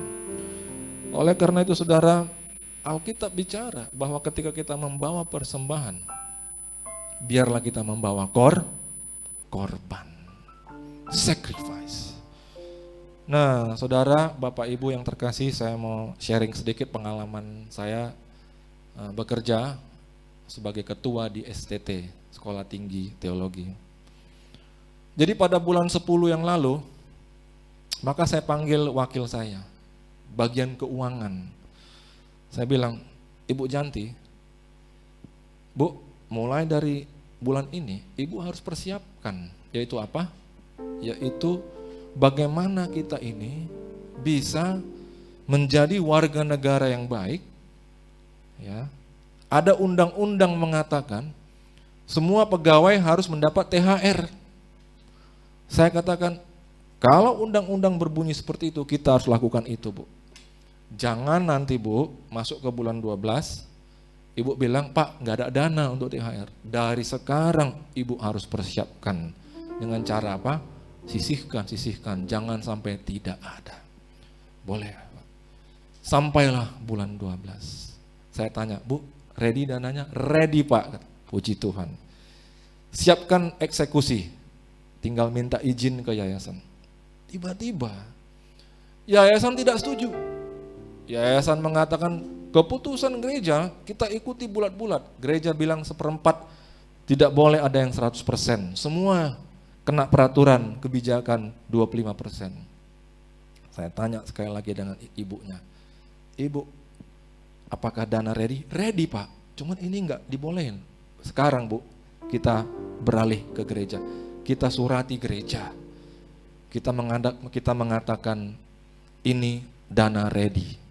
Oleh karena itu, saudara, Alkitab bicara bahwa ketika kita membawa persembahan, biarlah kita membawa korban. Sacrifice. Nah, saudara, Bapak Ibu yang terkasih, saya mau sharing sedikit pengalaman saya bekerja sebagai ketua di STT, Sekolah Tinggi Teologi. Jadi pada bulan 10 yang lalu, maka saya panggil wakil saya, bagian keuangan. Saya bilang, Ibu Janti, Bu, mulai dari bulan ini, Ibu harus persiapkan, yaitu apa? Yaitu bagaimana kita ini bisa menjadi warga negara yang baik. Ya, ada undang-undang mengatakan semua pegawai harus mendapat THR. Saya katakan, kalau undang-undang berbunyi seperti itu, kita harus lakukan itu, Bu. Jangan nanti, Bu, masuk ke bulan 12, Ibu bilang, Pak, nggak ada dana untuk THR. Dari sekarang Ibu harus persiapkan. Dengan cara apa? Sisihkan, jangan sampai tidak ada. Boleh, Pak. Sampailah bulan 12. Saya tanya, Bu, ready dananya? Ready, Pak. Puji Tuhan. Siapkan eksekusi. Tinggal minta izin ke yayasan. Tiba-tiba, yayasan tidak setuju. Yayasan mengatakan, keputusan gereja kita ikuti bulat-bulat. Gereja bilang 1/4, tidak boleh ada yang 100%. Semua kena peraturan kebijakan 25%. Saya tanya sekali lagi dengan ibunya, Ibu, apakah dana ready? Ready, Pak, cuman ini enggak dibolehin. Sekarang, Bu, kita beralih ke gereja, kita surati gereja, kita mengatakan ini dana ready.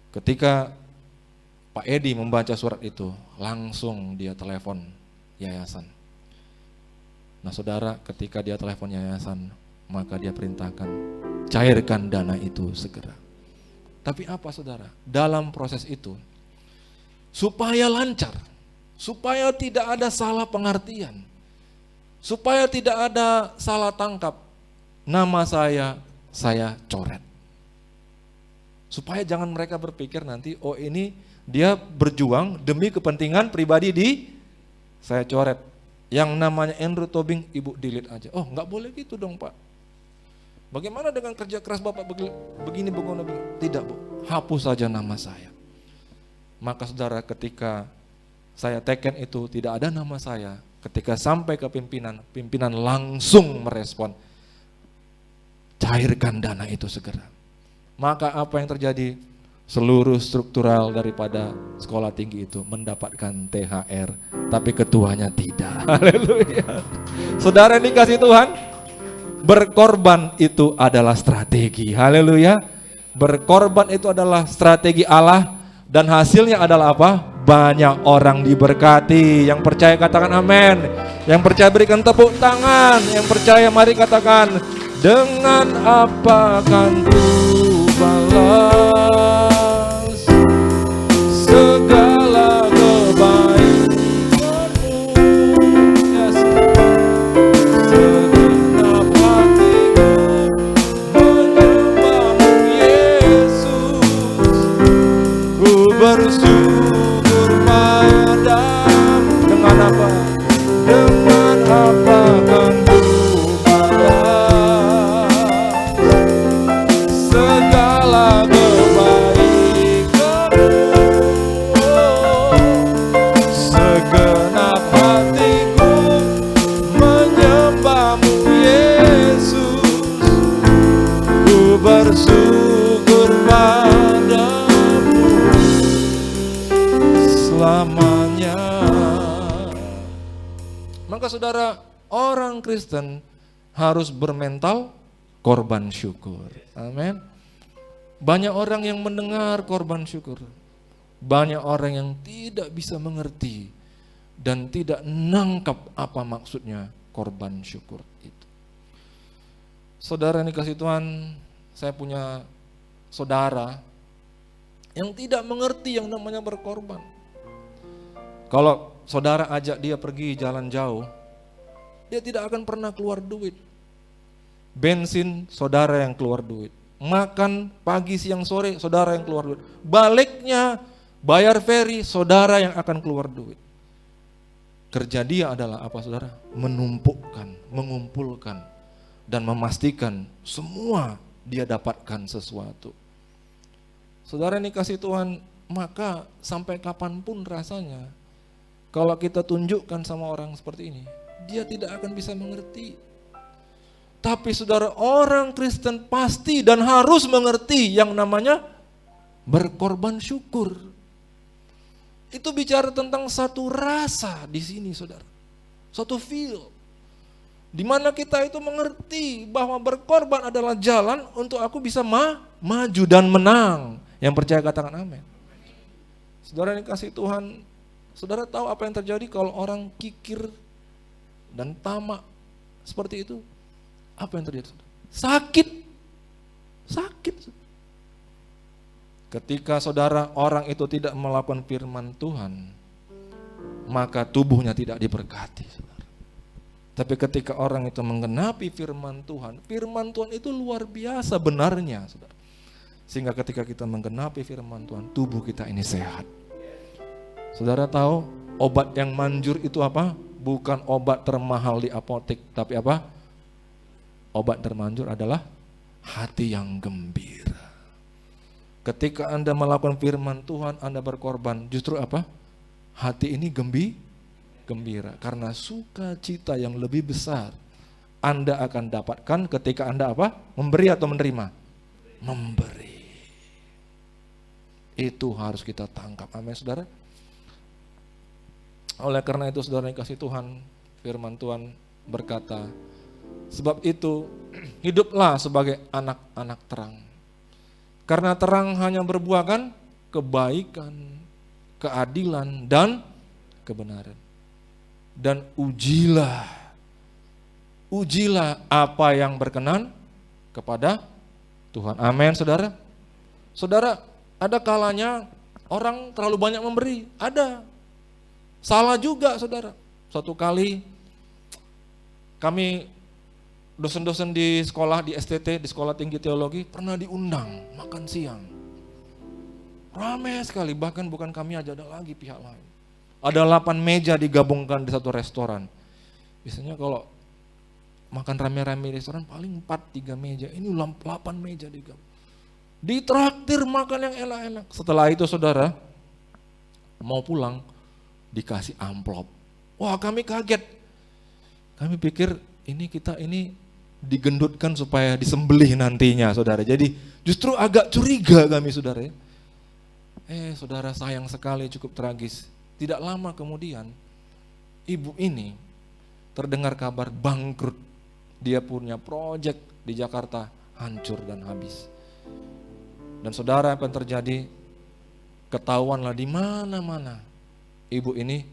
Ketika Pak Edi membaca surat itu, langsung dia telepon yayasan. Nah, saudara, ketika dia telepon yayasan, maka dia perintahkan, cairkan dana itu segera. Tapi apa, saudara? Dalam proses itu, supaya lancar, supaya tidak ada salah pengertian, supaya tidak ada salah tangkap, nama saya coret. Supaya jangan mereka berpikir nanti, oh ini dia berjuang demi kepentingan pribadi saya coret. Yang namanya Andrew Tobing, Ibu delete aja. Oh, nggak boleh gitu dong, Pak. Bagaimana dengan kerja keras Bapak begini, begini? Tidak, Bu. Hapus saja nama saya. Maka saudara, ketika saya teken itu tidak ada nama saya. Ketika sampai ke pimpinan, pimpinan langsung merespon. Cairkan dana itu segera. Maka apa yang terjadi? Seluruh struktural daripada sekolah tinggi itu mendapatkan THR, tapi ketuanya tidak. Haleluya. Saudara yang dikasih Tuhan, berkorban itu adalah strategi. Haleluya. Berkorban itu adalah strategi Allah, dan hasilnya adalah apa? Banyak orang diberkati. Yang percaya katakan amin. Yang percaya berikan tepuk tangan. Yang percaya mari katakan, dengan apa akan ku balas segala kebaikanmu. Yes. Segenap hatiku menyembahmu Yesus. Ku bersyukur padamu. Dengan apa? Dengan apa kan ku balas segala kebaikanmu. Segenap hatiku menyembahmu Yesus. Ku bersyukur padamu selamanya. Maka saudara, orang Kristen harus bermental korban syukur. Amin. Banyak orang yang mendengar korban syukur. Banyak orang yang tidak bisa mengerti dan tidak nangkap apa maksudnya korban syukur itu. Saudara yang dikasih Tuhan, saya punya saudara yang tidak mengerti yang namanya berkorban. Kalau saudara ajak dia pergi jalan jauh, dia tidak akan pernah keluar duit. Bensin, saudara yang keluar duit. Makan pagi, siang, sore, saudara yang keluar duit. Baliknya, bayar ferry, saudara yang akan keluar duit. Kerja dia adalah apa saudara? Menumpukkan, mengumpulkan, dan memastikan semua dia dapatkan sesuatu. Saudara yang dikasih Tuhan, maka sampai kapanpun rasanya, kalau kita tunjukkan sama orang seperti ini, dia tidak akan bisa mengerti. Tapi saudara, orang Kristen pasti dan harus mengerti yang namanya berkorban syukur. Itu bicara tentang satu rasa di sini saudara. Satu feel. Di mana kita itu mengerti bahwa berkorban adalah jalan untuk aku bisa maju dan menang. Yang percaya katakan amin. Saudara yang dikasih Tuhan, saudara tahu apa yang terjadi kalau orang kikir dan tamak seperti itu? Apa yang terjadi? Sakit. Ketika saudara orang itu tidak melakukan firman Tuhan, maka tubuhnya tidak diberkati, saudara. Tapi ketika orang itu menggenapi firman Tuhan itu luar biasa benarnya, saudara. Sehingga ketika kita menggenapi firman Tuhan, tubuh kita ini sehat. Saudara tahu obat yang manjur itu apa? Bukan obat termahal di apotek, tapi apa? Obat termanjur adalah hati yang gembira. Ketika Anda melakukan firman Tuhan, Anda berkorban, justru apa? Hati ini gembira. Karena sukacita yang lebih besar Anda akan dapatkan ketika Anda apa? Memberi atau menerima? Memberi. Itu harus kita tangkap. Amin, saudara. Oleh karena itu, saudara yang kasih Tuhan, firman Tuhan berkata, sebab itu hiduplah sebagai anak-anak terang. Karena terang hanya berbuahkan kebaikan, keadilan, dan kebenaran. Dan ujilah apa yang berkenan kepada Tuhan. Amin, saudara. Saudara, ada kalanya orang terlalu banyak memberi. Ada. Salah juga, saudara. Suatu kali kami dosen-dosen di sekolah, di STT, di Sekolah Tinggi Teologi, pernah diundang makan siang. Ramai sekali, bahkan bukan kami aja, ada lagi pihak lain. Ada 8 meja digabungkan di satu restoran. Biasanya kalau makan rame-rame di restoran paling 4-3 meja, ini 8 meja ditraktir makan yang enak-enak. Setelah itu saudara mau pulang dikasih amplop. Wah, kami kaget. Kami pikir kita ini digendutkan supaya disembelih nantinya, saudara. Jadi justru agak curiga kami, saudara. Saudara, sayang sekali, cukup tragis. Tidak lama kemudian ibu ini terdengar kabar bangkrut. Dia punya proyek di Jakarta hancur dan habis. Dan saudara, apa yang terjadi? Ketahuanlah di mana-mana ibu ini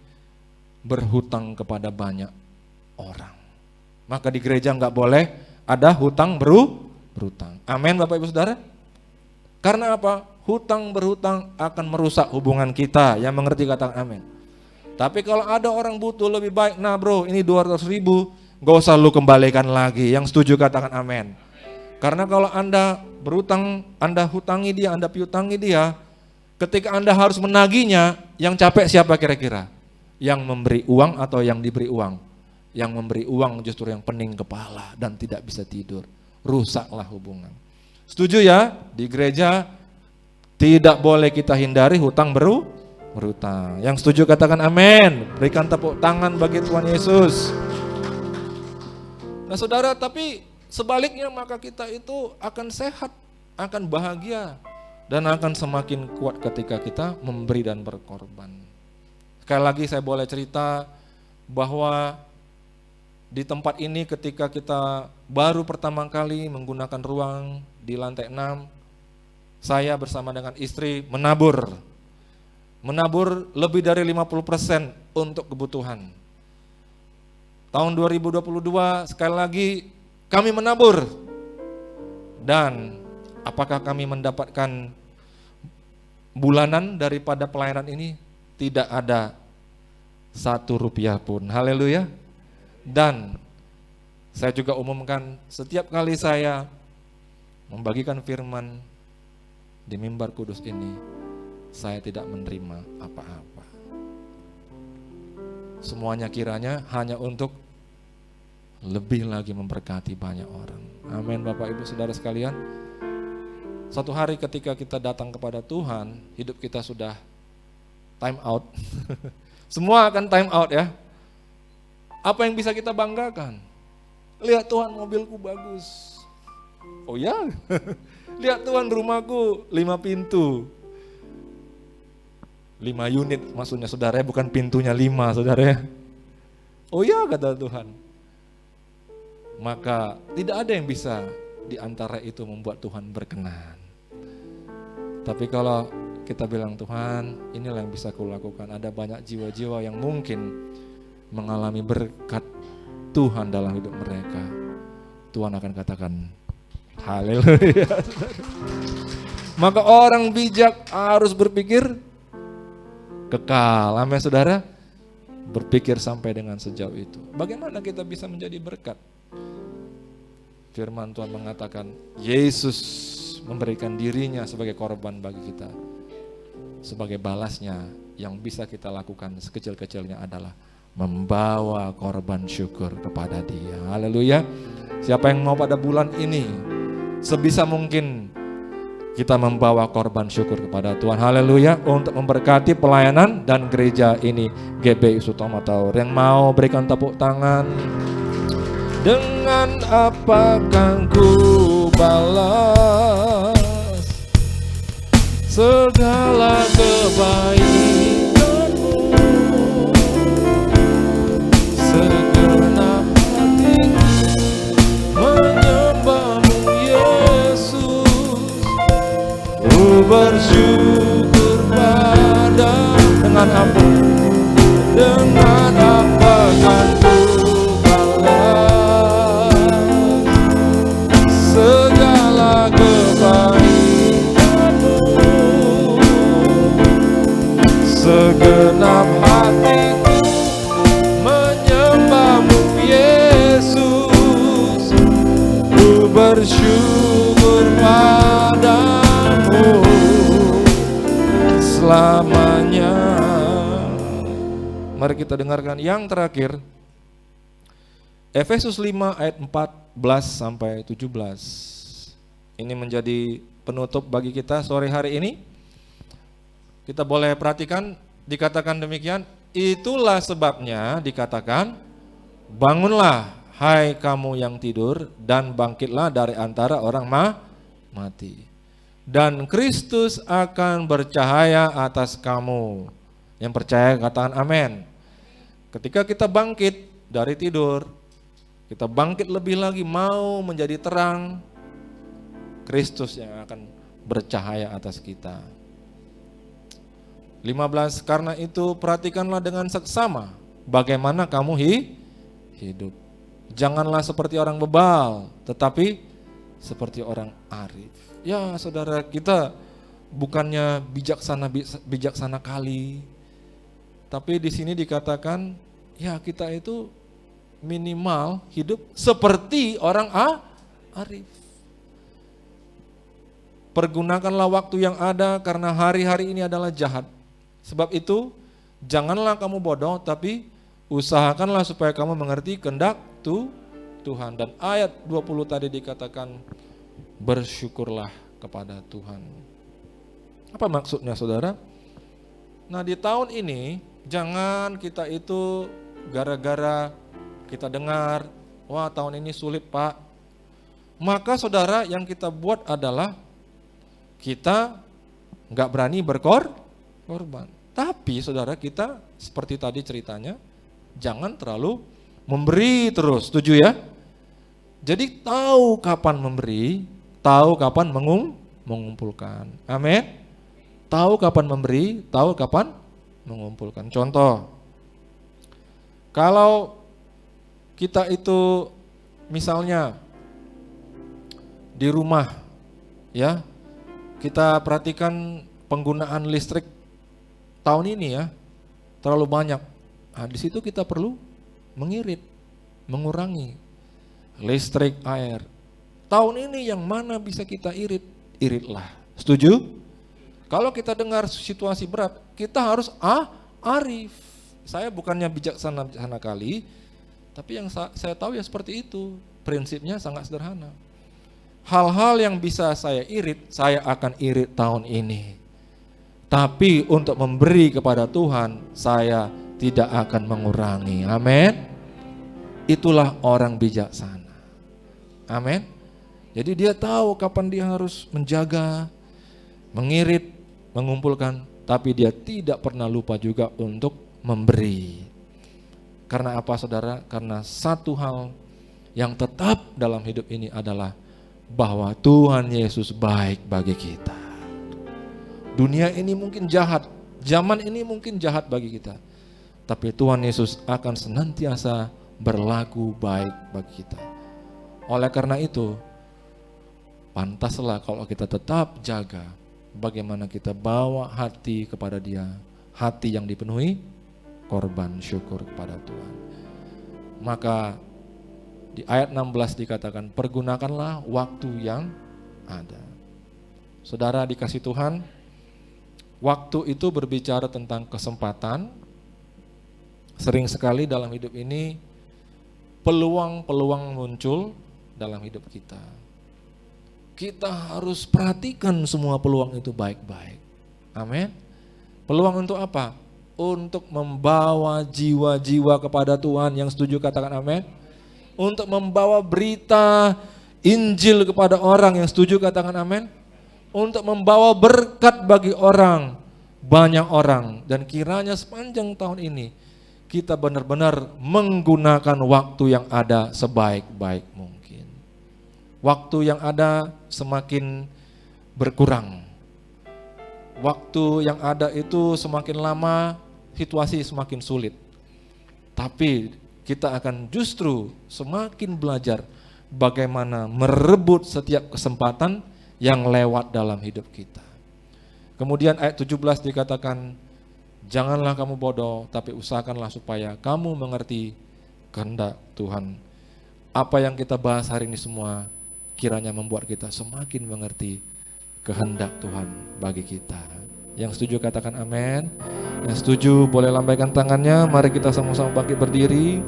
berhutang kepada banyak orang. Maka di gereja nggak boleh ada hutang berhutang. Amin, Bapak Ibu Saudara. Karena apa? Hutang berhutang akan merusak hubungan kita. Yang mengerti katakan amin. Tapi kalau ada orang butuh, lebih baik, nah bro, ini 200.000, gak usah lu kembalikan lagi. Yang setuju katakan amin. Karena kalau Anda berhutang, Anda hutangi dia, Anda piutangi dia, ketika Anda harus menagihnya, yang capek siapa kira-kira? Yang memberi uang atau yang diberi uang? Yang memberi uang justru yang pening kepala dan tidak bisa tidur. Rusaklah hubungan. Setuju ya? Di gereja tidak boleh kita hindari hutang berhutang. Yang setuju katakan amin. Berikan tepuk tangan bagi Tuhan Yesus. Nah saudara, tapi sebaliknya maka kita itu akan sehat, akan bahagia, dan akan semakin kuat ketika kita memberi dan berkorban. Sekali lagi saya boleh cerita bahwa di tempat ini ketika kita baru pertama kali menggunakan ruang di lantai 6, saya bersama dengan istri menabur lebih dari 50% untuk kebutuhan. Tahun 2022 sekali lagi kami menabur. Dan apakah kami mendapatkan bulanan daripada pelayanan ini? Tidak ada 1 rupiah pun. Haleluya. Dan saya juga umumkan setiap kali saya membagikan firman di mimbar kudus ini, saya tidak menerima apa-apa. Semuanya kiranya hanya untuk lebih lagi memberkati banyak orang. Amin, Bapak Ibu Saudara sekalian. Suatu hari ketika kita datang kepada Tuhan, hidup kita sudah time out. Semua akan time out ya. Apa yang bisa kita banggakan? Lihat Tuhan, mobilku bagus. Oh ya? Lihat Tuhan, rumahku 5 pintu. 5 unit maksudnya saudara, bukan pintunya 5 saudara. Oh ya, kata Tuhan. Maka tidak ada yang bisa di antara itu membuat Tuhan berkenan. Tapi kalau kita bilang, Tuhan, inilah yang bisa kulakukan. Ada banyak jiwa-jiwa yang mungkin mengalami berkat Tuhan dalam hidup mereka. Tuhan akan katakan, haleluya. Maka orang bijak harus berpikir kekal. Amin saudara. Berpikir sampai dengan sejauh itu. Bagaimana kita bisa menjadi berkat? Firman Tuhan mengatakan, Yesus memberikan dirinya sebagai korban bagi kita. Sebagai balasnya, yang bisa kita lakukan sekecil-kecilnya adalah membawa korban syukur kepada Dia. Haleluya. Siapa yang mau pada bulan ini, sebisa mungkin kita membawa korban syukur kepada Tuhan. Haleluya. Untuk memberkati pelayanan dan gereja ini, GBI Sutomo Tower. Yang mau berikan tepuk tangan. Dengan apakah ku balas segala kebaikanmu, segenap hatiku menyembahmu Yesus. Ku bersyukur pada dengan apa kan ku segala kebaikanmu, segenap hatiku menyembahmu Yesus. Ku bersyukur padamu selamanya. Mari kita dengarkan yang terakhir. Efesus 5 ayat 14 sampai 17. Ini menjadi penutup bagi kita sore hari ini. Kita boleh perhatikan, dikatakan demikian, itulah sebabnya dikatakan, bangunlah hai kamu yang tidur, dan bangkitlah dari antara orang mati. Dan Kristus akan bercahaya atas kamu. Yang percaya katakan amin. Ketika kita bangkit dari tidur, kita bangkit lebih lagi mau menjadi terang, Kristus yang akan bercahaya atas kita. 15, karena itu perhatikanlah dengan seksama bagaimana kamu hidup. Janganlah seperti orang bebal, tetapi seperti orang arif. Ya saudara, kita bukannya bijaksana kali, tapi di sini dikatakan ya kita itu minimal hidup seperti orang arif. Pergunakanlah waktu yang ada karena hari-hari ini adalah jahat. Sebab itu janganlah kamu bodoh, tapi usahakanlah supaya kamu mengerti kehendak Tuhan. Dan ayat 20 tadi dikatakan bersyukurlah kepada Tuhan. Apa maksudnya saudara? Nah di tahun ini jangan kita itu gara-gara kita dengar, wah tahun ini sulit Pak. Maka saudara yang kita buat adalah kita nggak berani berkorban. Tapi saudara kita seperti tadi ceritanya, jangan terlalu memberi terus, setuju ya? Jadi tahu kapan memberi, tahu kapan mengumpulkan. Amin. Tahu kapan memberi, tahu kapan mengumpulkan. Contoh, kalau kita itu misalnya di rumah, ya, kita perhatikan penggunaan listrik tahun ini ya, terlalu banyak. Nah, di situ kita perlu mengirit, mengurangi listrik, air. Tahun ini yang mana bisa kita irit, iritlah. Setuju? Kalau kita dengar situasi berat, kita harus arif. Saya bukannya bijaksana kali, tapi yang saya tahu ya seperti itu. Prinsipnya sangat sederhana. Hal-hal yang bisa saya irit, saya akan irit tahun ini. Tapi untuk memberi kepada Tuhan, saya tidak akan mengurangi. Amin. Itulah orang bijaksana. Amin. Jadi dia tahu kapan dia harus menjaga, mengirit, mengumpulkan, tapi dia tidak pernah lupa juga untuk memberi. Karena apa saudara? Karena satu hal yang tetap dalam hidup ini adalah bahwa Tuhan Yesus baik bagi kita. Dunia ini mungkin jahat, zaman ini mungkin jahat bagi kita, tapi Tuhan Yesus akan senantiasa berlaku baik bagi kita. Oleh karena itu, pantaslah kalau kita tetap jaga bagaimana kita bawa hati kepada Dia, hati yang dipenuhi korban syukur kepada Tuhan. Maka di ayat 16 dikatakan, pergunakanlah waktu yang ada. Saudara dikasih Tuhan, waktu itu berbicara tentang kesempatan. Sering sekali dalam hidup ini peluang-peluang muncul dalam hidup kita. Kita harus perhatikan semua peluang itu baik-baik. Amin. Peluang untuk apa? Untuk membawa jiwa-jiwa kepada Tuhan. Yang setuju katakan amin. Untuk membawa berita Injil kepada orang. Yang setuju katakan amin. Untuk membawa berkat bagi orang, banyak orang. Dan kiranya sepanjang tahun ini kita benar-benar menggunakan waktu yang ada sebaik-baik mungkin. Waktu yang ada semakin berkurang. Waktu yang ada itu semakin lama, situasi semakin sulit. Tapi kita akan justru semakin belajar bagaimana merebut setiap kesempatan yang lewat dalam hidup kita. Kemudian ayat 17 dikatakan, janganlah kamu bodoh, tapi usahakanlah supaya kamu mengerti kehendak Tuhan. Apa yang kita bahas hari ini semua kiranya membuat kita semakin mengerti kehendak Tuhan bagi kita. Yang setuju katakan amin. Yang setuju boleh lambaikan tangannya. Mari kita sama-sama bangkit berdiri.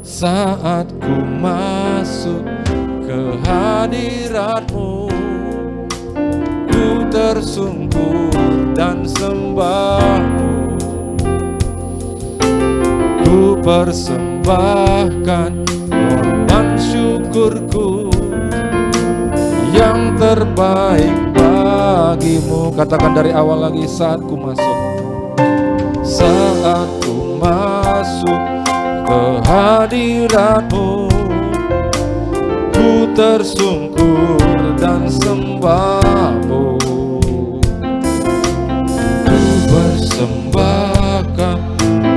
saat ku masuk ke hadirat-Mu. Ku tersungkur dan sembah-Mu. Ku persembahkan korban syukurku yang terbaik bagi-Mu. Katakan dari awal lagi, saat ku masuk. Saat ku masuk ke hadirat-Mu, ku tersungkur dan sembah-Mu. Ku persembahkan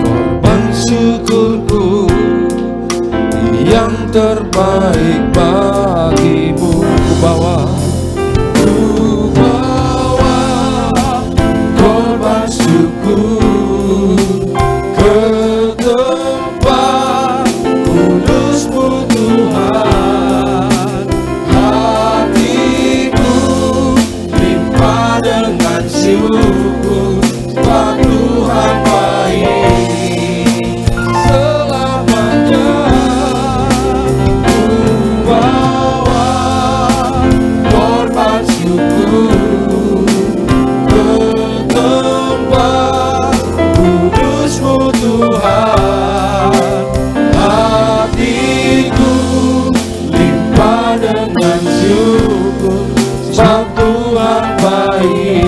korban syukurku yang terbaik bagi-Mu. Ku bawa korban syukur ke tempat kudus-Mu Tuhan. Hatiku limpah dengan syukur, sebab Tuhan baik selamanya. Ku bawa korban syukur ke tempat kudus-Mu Tuhan. Hatiku limpah dengan syukur, sebab Tuhan baik.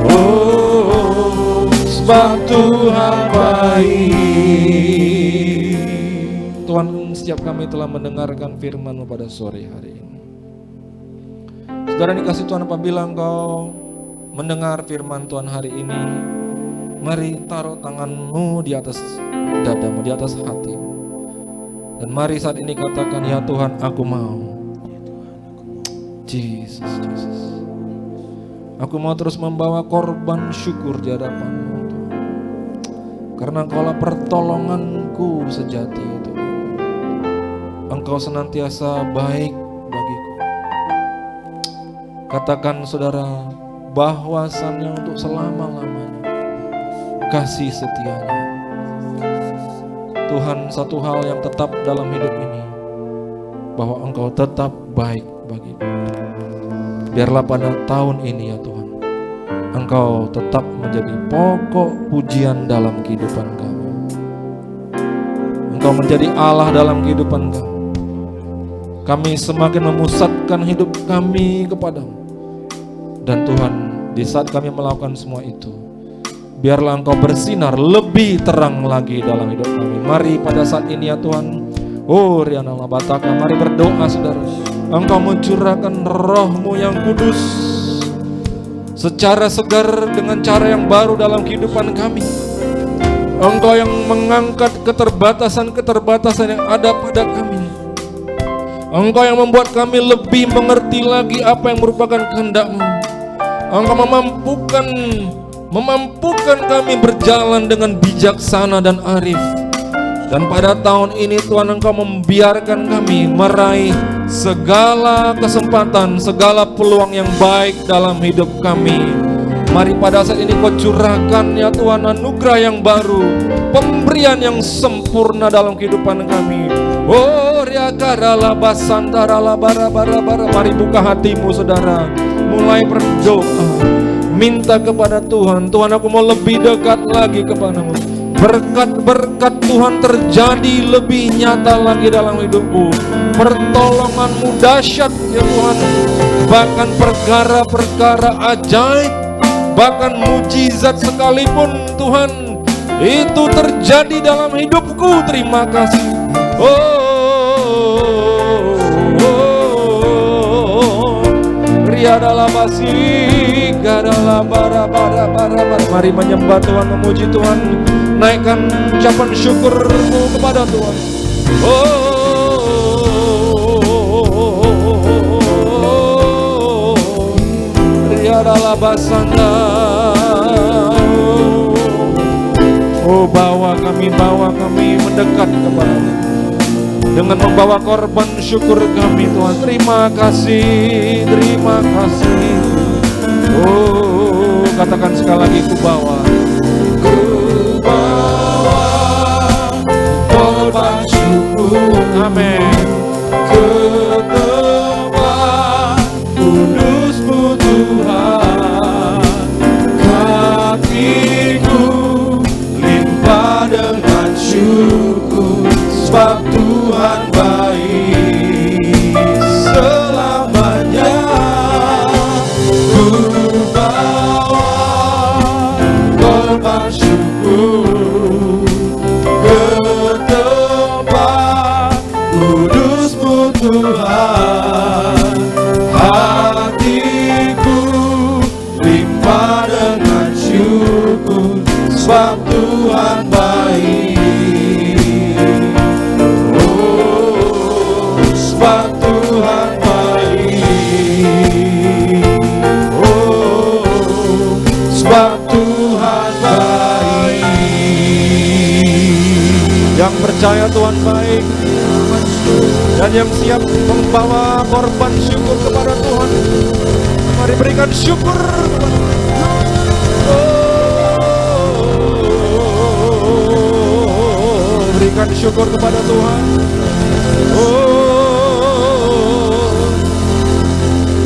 Oh, sebab Tuhan baik. Tuhan, setiap kami telah mendengarkan firman-Mu pada sore hari ini. Saudara dikasih Tuhan, apabila Engkau mendengar firman Tuhan hari ini, mari taruh tangan-Mu di atas dadamu, di atas hatimu. Dan mari saat ini katakan, ya Tuhan, aku mau. Jesus, Jesus. Aku mau terus membawa korban syukur di hadapan-Mu, Tuhan. Karena Engkaulah pertolonganku sejati, Tuhan. Engkau senantiasa baik bagiku. Katakan saudara, bahwasannya untuk selama-lamanya kasih setianya. Tuhan, satu hal yang tetap dalam hidup ini, bahwa Engkau tetap baik bagiku. Biarlah pada tahun ini ya Tuhan, Engkau tetap menjadi pokok pujian dalam kehidupan kami. Engkau menjadi Allah dalam kehidupan kami. Kami semakin memusatkan hidup kami kepadamu. Dan Tuhan, di saat kami melakukan semua itu, biarlah Engkau bersinar lebih terang lagi dalam hidup kami. Mari pada saat ini ya Tuhan, oh Riana Labataka, mari berdoa saudara. Engkau mencurahkan roh-Mu yang kudus secara segar dengan cara yang baru dalam kehidupan kami. Engkau yang mengangkat keterbatasan-keterbatasan yang ada pada kami. Engkau yang membuat kami lebih mengerti lagi apa yang merupakan kehendak-Mu. Engkau memampukan kami berjalan dengan bijaksana dan arif. Dan pada tahun ini Tuhan, Engkau membiarkan kami meraih segala kesempatan, segala peluang yang baik dalam hidup kami. Mari pada saat ini Kau curahkan ya Tuhan anugerah yang baru, pemberian yang sempurna dalam kehidupan kami. Oh riakara labasantara labara-bara-bara. Mari buka hatimu saudara, mulai berdoa, minta kepada Tuhan. Tuhan, aku mau lebih dekat lagi kepadamu. Berkat-berkat Tuhan terjadi lebih nyata lagi dalam hidupku. Pertolongan-Mu dahsyat ya Tuhan. Bahkan perkara-perkara ajaib, bahkan mujizat sekalipun Tuhan, itu terjadi dalam hidupku. Terima kasih. Riadalah basi, gadalah bara-bara. Mari menyembah Tuhan, memuji Tuhan. Naikkan ucapan syukur-Mu kepada Tuhan. Riadalah basanda. Oh bawa kami mendekat kepada-Mu dengan membawa korban syukur kami Tuhan. Terima kasih. Oh katakan sekali lagi, ku bawa Amin. Ke tempat kudus-Mu Tuhan, hatiku limpah dengan syukur, sebab Tuhan baik selamanya. Ku bawa korban syukur ke tempat kudus-Mu Tuhan, hatiku limpah dengan syukur, sebab Tuhan baik. Oh, sebab Tuhan baik. Oh, sebab Tuhan baik. Yang percaya Tuhan baik dan yang siap membawa korban syukur kepada Tuhan, mari berikan syukur kepada Tuhan. Oh, berikan syukur kepada Tuhan. Oh,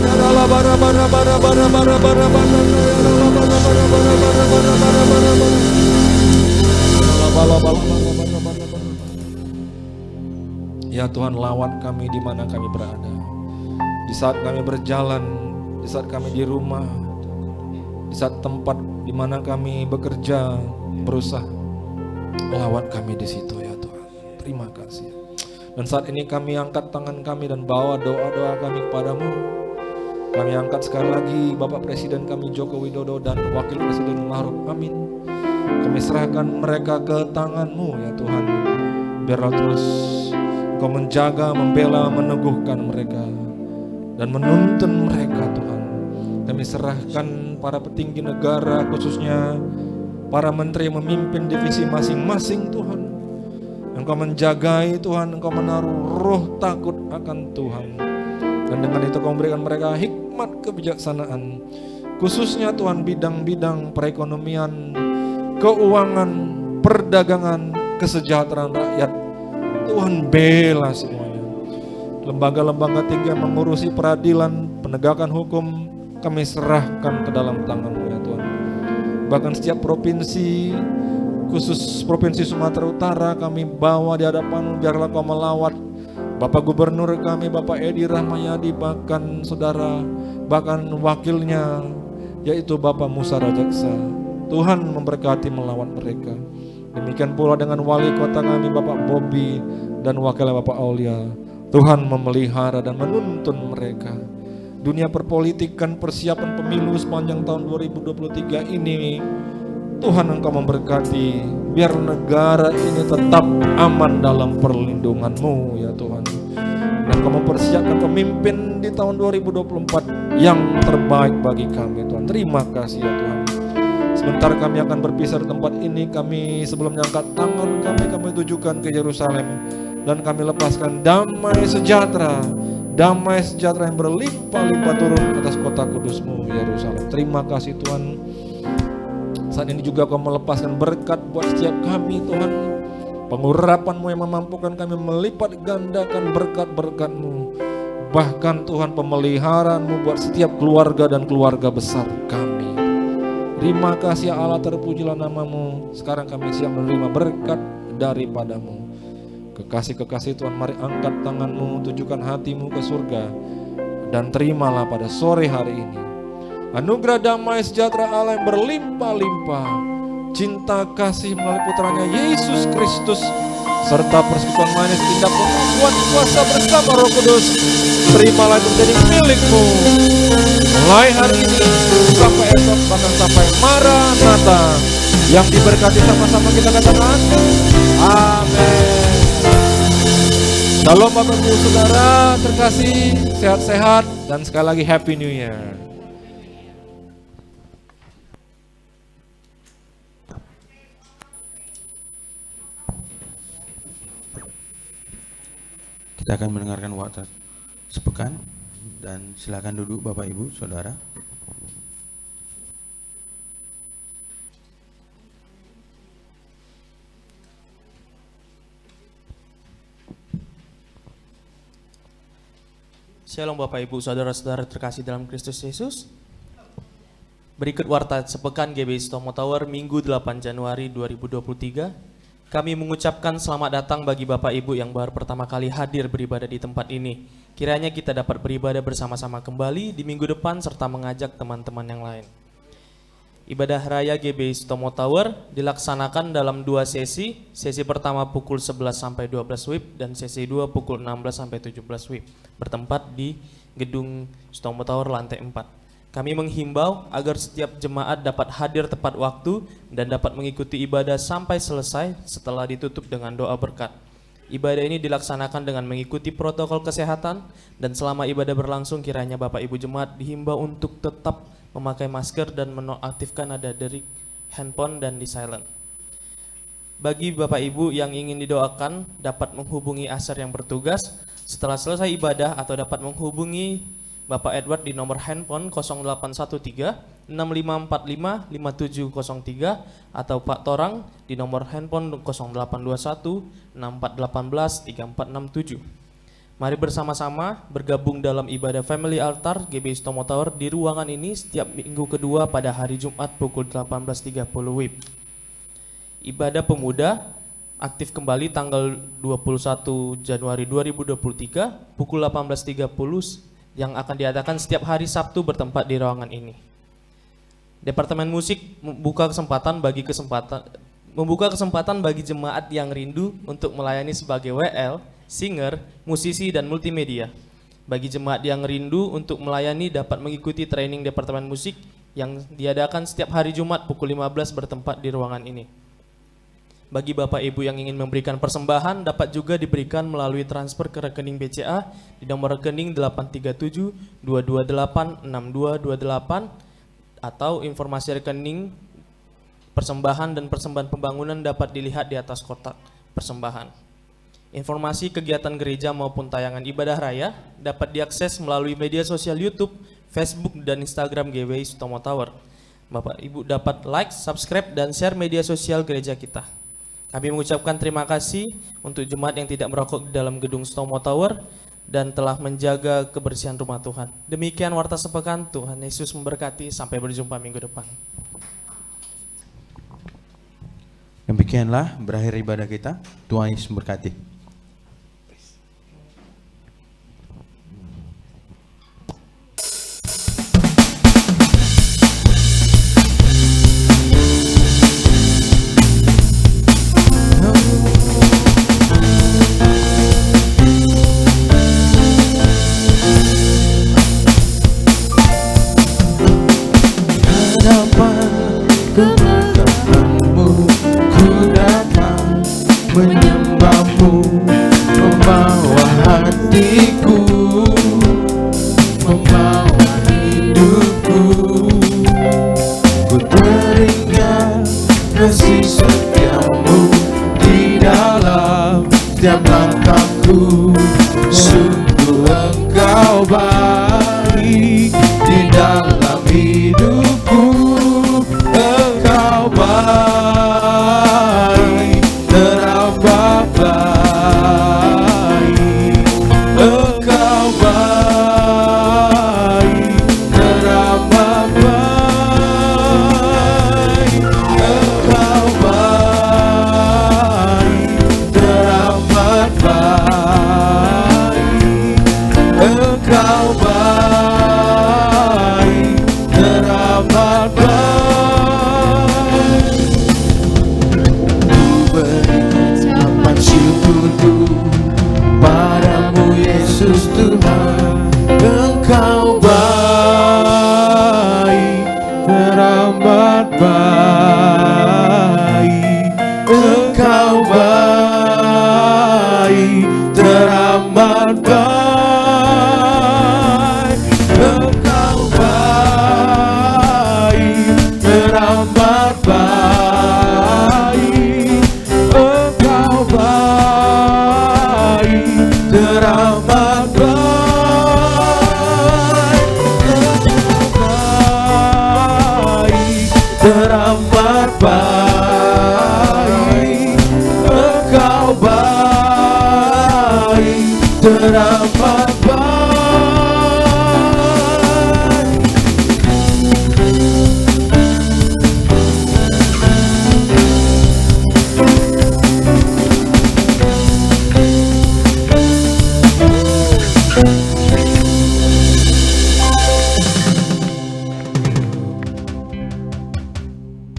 ya Allah, bara bara bara bara bara bara bara, ya Allah, bara bara bara bara bara bara bara bara. Ya Tuhan, lawan kami di mana kami berada. Di saat kami berjalan, di saat kami di rumah, di saat tempat di mana kami bekerja, berusaha, lawan kami di situ ya Tuhan. Terima kasih. Dan saat ini kami angkat tangan kami dan bawa doa-doa kami kepadamu. Kami angkat sekali lagi Bapak Presiden kami Joko Widodo dan Wakil Presiden Ma'ruf Amin. Kami serahkan mereka ke tangan-Mu ya Tuhan. Biarlah terus Kau menjaga, membela, meneguhkan mereka dan menuntun mereka Tuhan. Kami serahkan para petinggi negara, khususnya para menteri yang memimpin divisi masing-masing Tuhan. Engkau menjagai Tuhan, Engkau menaruh roh takut akan Tuhan. Dan dengan itu Kau memberikan mereka hikmat kebijaksanaan, khususnya Tuhan bidang-bidang perekonomian, keuangan, perdagangan, kesejahteraan rakyat. Tuhan bela semuanya. Lembaga-lembaga tinggi yang mengurusi peradilan, penegakan hukum, kami serahkan ke dalam tangan-Mu ya Tuhan. Bahkan setiap provinsi, khusus Provinsi Sumatera Utara, kami bawa di hadapan-Mu. Biarlah Kau melawat Bapak Gubernur kami, Bapak Edi Rahmayadi, bahkan saudara, bahkan wakilnya, yaitu Bapak Musa Rajaksa. Tuhan memberkati melawat mereka. Demikian pula dengan wali kota kami Bapak Bobi dan wakilnya Bapak Aulia. Tuhan memelihara dan menuntun mereka. Dunia perpolitikan, persiapan pemilu sepanjang tahun 2023 ini, Tuhan Engkau memberkati. Biar negara ini tetap aman dalam perlindungan-Mu ya Tuhan. Dan Engkau mempersiapkan pemimpin di tahun 2024 yang terbaik bagi kami Tuhan. Terima kasih ya Tuhan. Sebentar kami akan berpisah di tempat ini. Kami sebelum mengangkat tangan kami tujukan ke Yerusalem. Dan kami lepaskan damai sejahtera yang berlimpah-limpah turun atas kota kudus-Mu Yerusalem. Terima kasih Tuhan. Saat ini juga Kau melepaskan berkat buat setiap kami Tuhan. Pengurapan-Mu yang memampukan kami melipat gandakan berkat-berkat-Mu. Bahkan Tuhan pemeliharaan-Mu buat setiap keluarga dan keluarga besar kami. Terima kasih Allah, terpujilah nama-Mu. Sekarang kami siap menerima berkat daripada-Mu. Kekasih-kekasih Tuhan, mari angkat tangan-Mu, tujukan hati-Mu ke surga. Dan terimalah pada sore hari ini anugerah damai sejahtera Allah yang berlimpah-limpah, cinta kasih melalui putranya Yesus Kristus, serta persekutuan manis indah pengakuan kuasa bersama Roh Kudus. Terimalah itu menjadi milik-Mu mulai hari ini sampai esok, bahkan sampai Maranatha. Yang diberkati sama-sama kita katakan amin. Shalom Bapak Ibu Saudara terkasih, sehat-sehat dan sekali lagi Happy New Year. Kita akan mendengarkan waktu sepekan dan silakan duduk Bapak Ibu Saudara. Shalom Bapak Ibu Saudara-saudara terkasih dalam Kristus Yesus. Berikut warta sepekan GBI Stomo Tower Minggu 8 Januari 2023. Kami mengucapkan selamat datang bagi Bapak Ibu yang baru pertama kali hadir beribadah di tempat ini. Kiranya kita dapat beribadah bersama-sama kembali di minggu depan serta mengajak teman-teman yang lain. Ibadah Raya GBI Stomo Tower dilaksanakan dalam 2 sesi. Sesi pertama pukul 11 sampai 12 WIB dan sesi 2 pukul 16 sampai 17 WIB. Bertempat di Gedung Stomo Tower lantai 4. Kami menghimbau agar setiap jemaat dapat hadir tepat waktu dan dapat mengikuti ibadah sampai selesai setelah ditutup dengan doa berkat. Ibadah ini dilaksanakan dengan mengikuti protokol kesehatan dan selama ibadah berlangsung kiranya Bapak Ibu jemaat dihimbau untuk tetap memakai masker dan menonaktifkan nada dering handphone dan di silent. Bagi Bapak Ibu yang ingin didoakan dapat menghubungi Asar yang bertugas setelah selesai ibadah atau dapat menghubungi Bapak Edward di nomor handphone 0813 6545 5703 atau Pak Torang di nomor handphone 0821 6418 3467. Mari bersama-sama bergabung dalam ibadah Family Altar GBI Stomo Tower di ruangan ini setiap minggu kedua pada hari Jumat pukul 18.30 WIB. Ibadah pemuda aktif kembali tanggal 21 Januari 2023 pukul 18.30 yang akan diadakan setiap hari Sabtu bertempat di ruangan ini. Departemen Musik membuka kesempatan bagi jemaat yang rindu untuk melayani sebagai WL, singer, musisi, dan multimedia. Bagi jemaat yang rindu untuk melayani dapat mengikuti training Departemen Musik yang diadakan setiap hari Jumat pukul 15 bertempat di ruangan ini. Bagi Bapak Ibu yang ingin memberikan persembahan dapat juga diberikan melalui transfer ke rekening BCA di nomor rekening 837 228 6228 atau informasi rekening persembahan dan persembahan pembangunan dapat dilihat di atas kotak persembahan. Informasi kegiatan gereja maupun tayangan ibadah raya dapat diakses melalui media sosial YouTube, Facebook, dan Instagram GBI Stomo Tower. Bapak Ibu dapat like, subscribe, dan share media sosial gereja kita. Kami mengucapkan terima kasih untuk jemaat yang tidak merokok di dalam gedung Stomo Tower dan telah menjaga kebersihan rumah Tuhan. Demikian warta sepekan, Tuhan Yesus memberkati, sampai berjumpa minggu depan. Demikianlah berakhir ibadah kita. Tuhan Yesus memberkati. Menyembahmu, membawa hatiku, membawa hidupku. Ku teringat kasih setiamu di dalam setiap langkahku. Sungguh engkau baik di dalam hidupku. Engkau baik, teramat baik. Engkau baik, teramat baik. Engkau baik, teramat baik. Engkau baik, teramat baik. Syukurku padamu Yesus Tuhan. Engkau baik, teramat baik. Engkau baik, teramat baik. Engkau baik, teramat baik. Engkau baik, teramat baik. Teramat baik. Engkau baik, teramat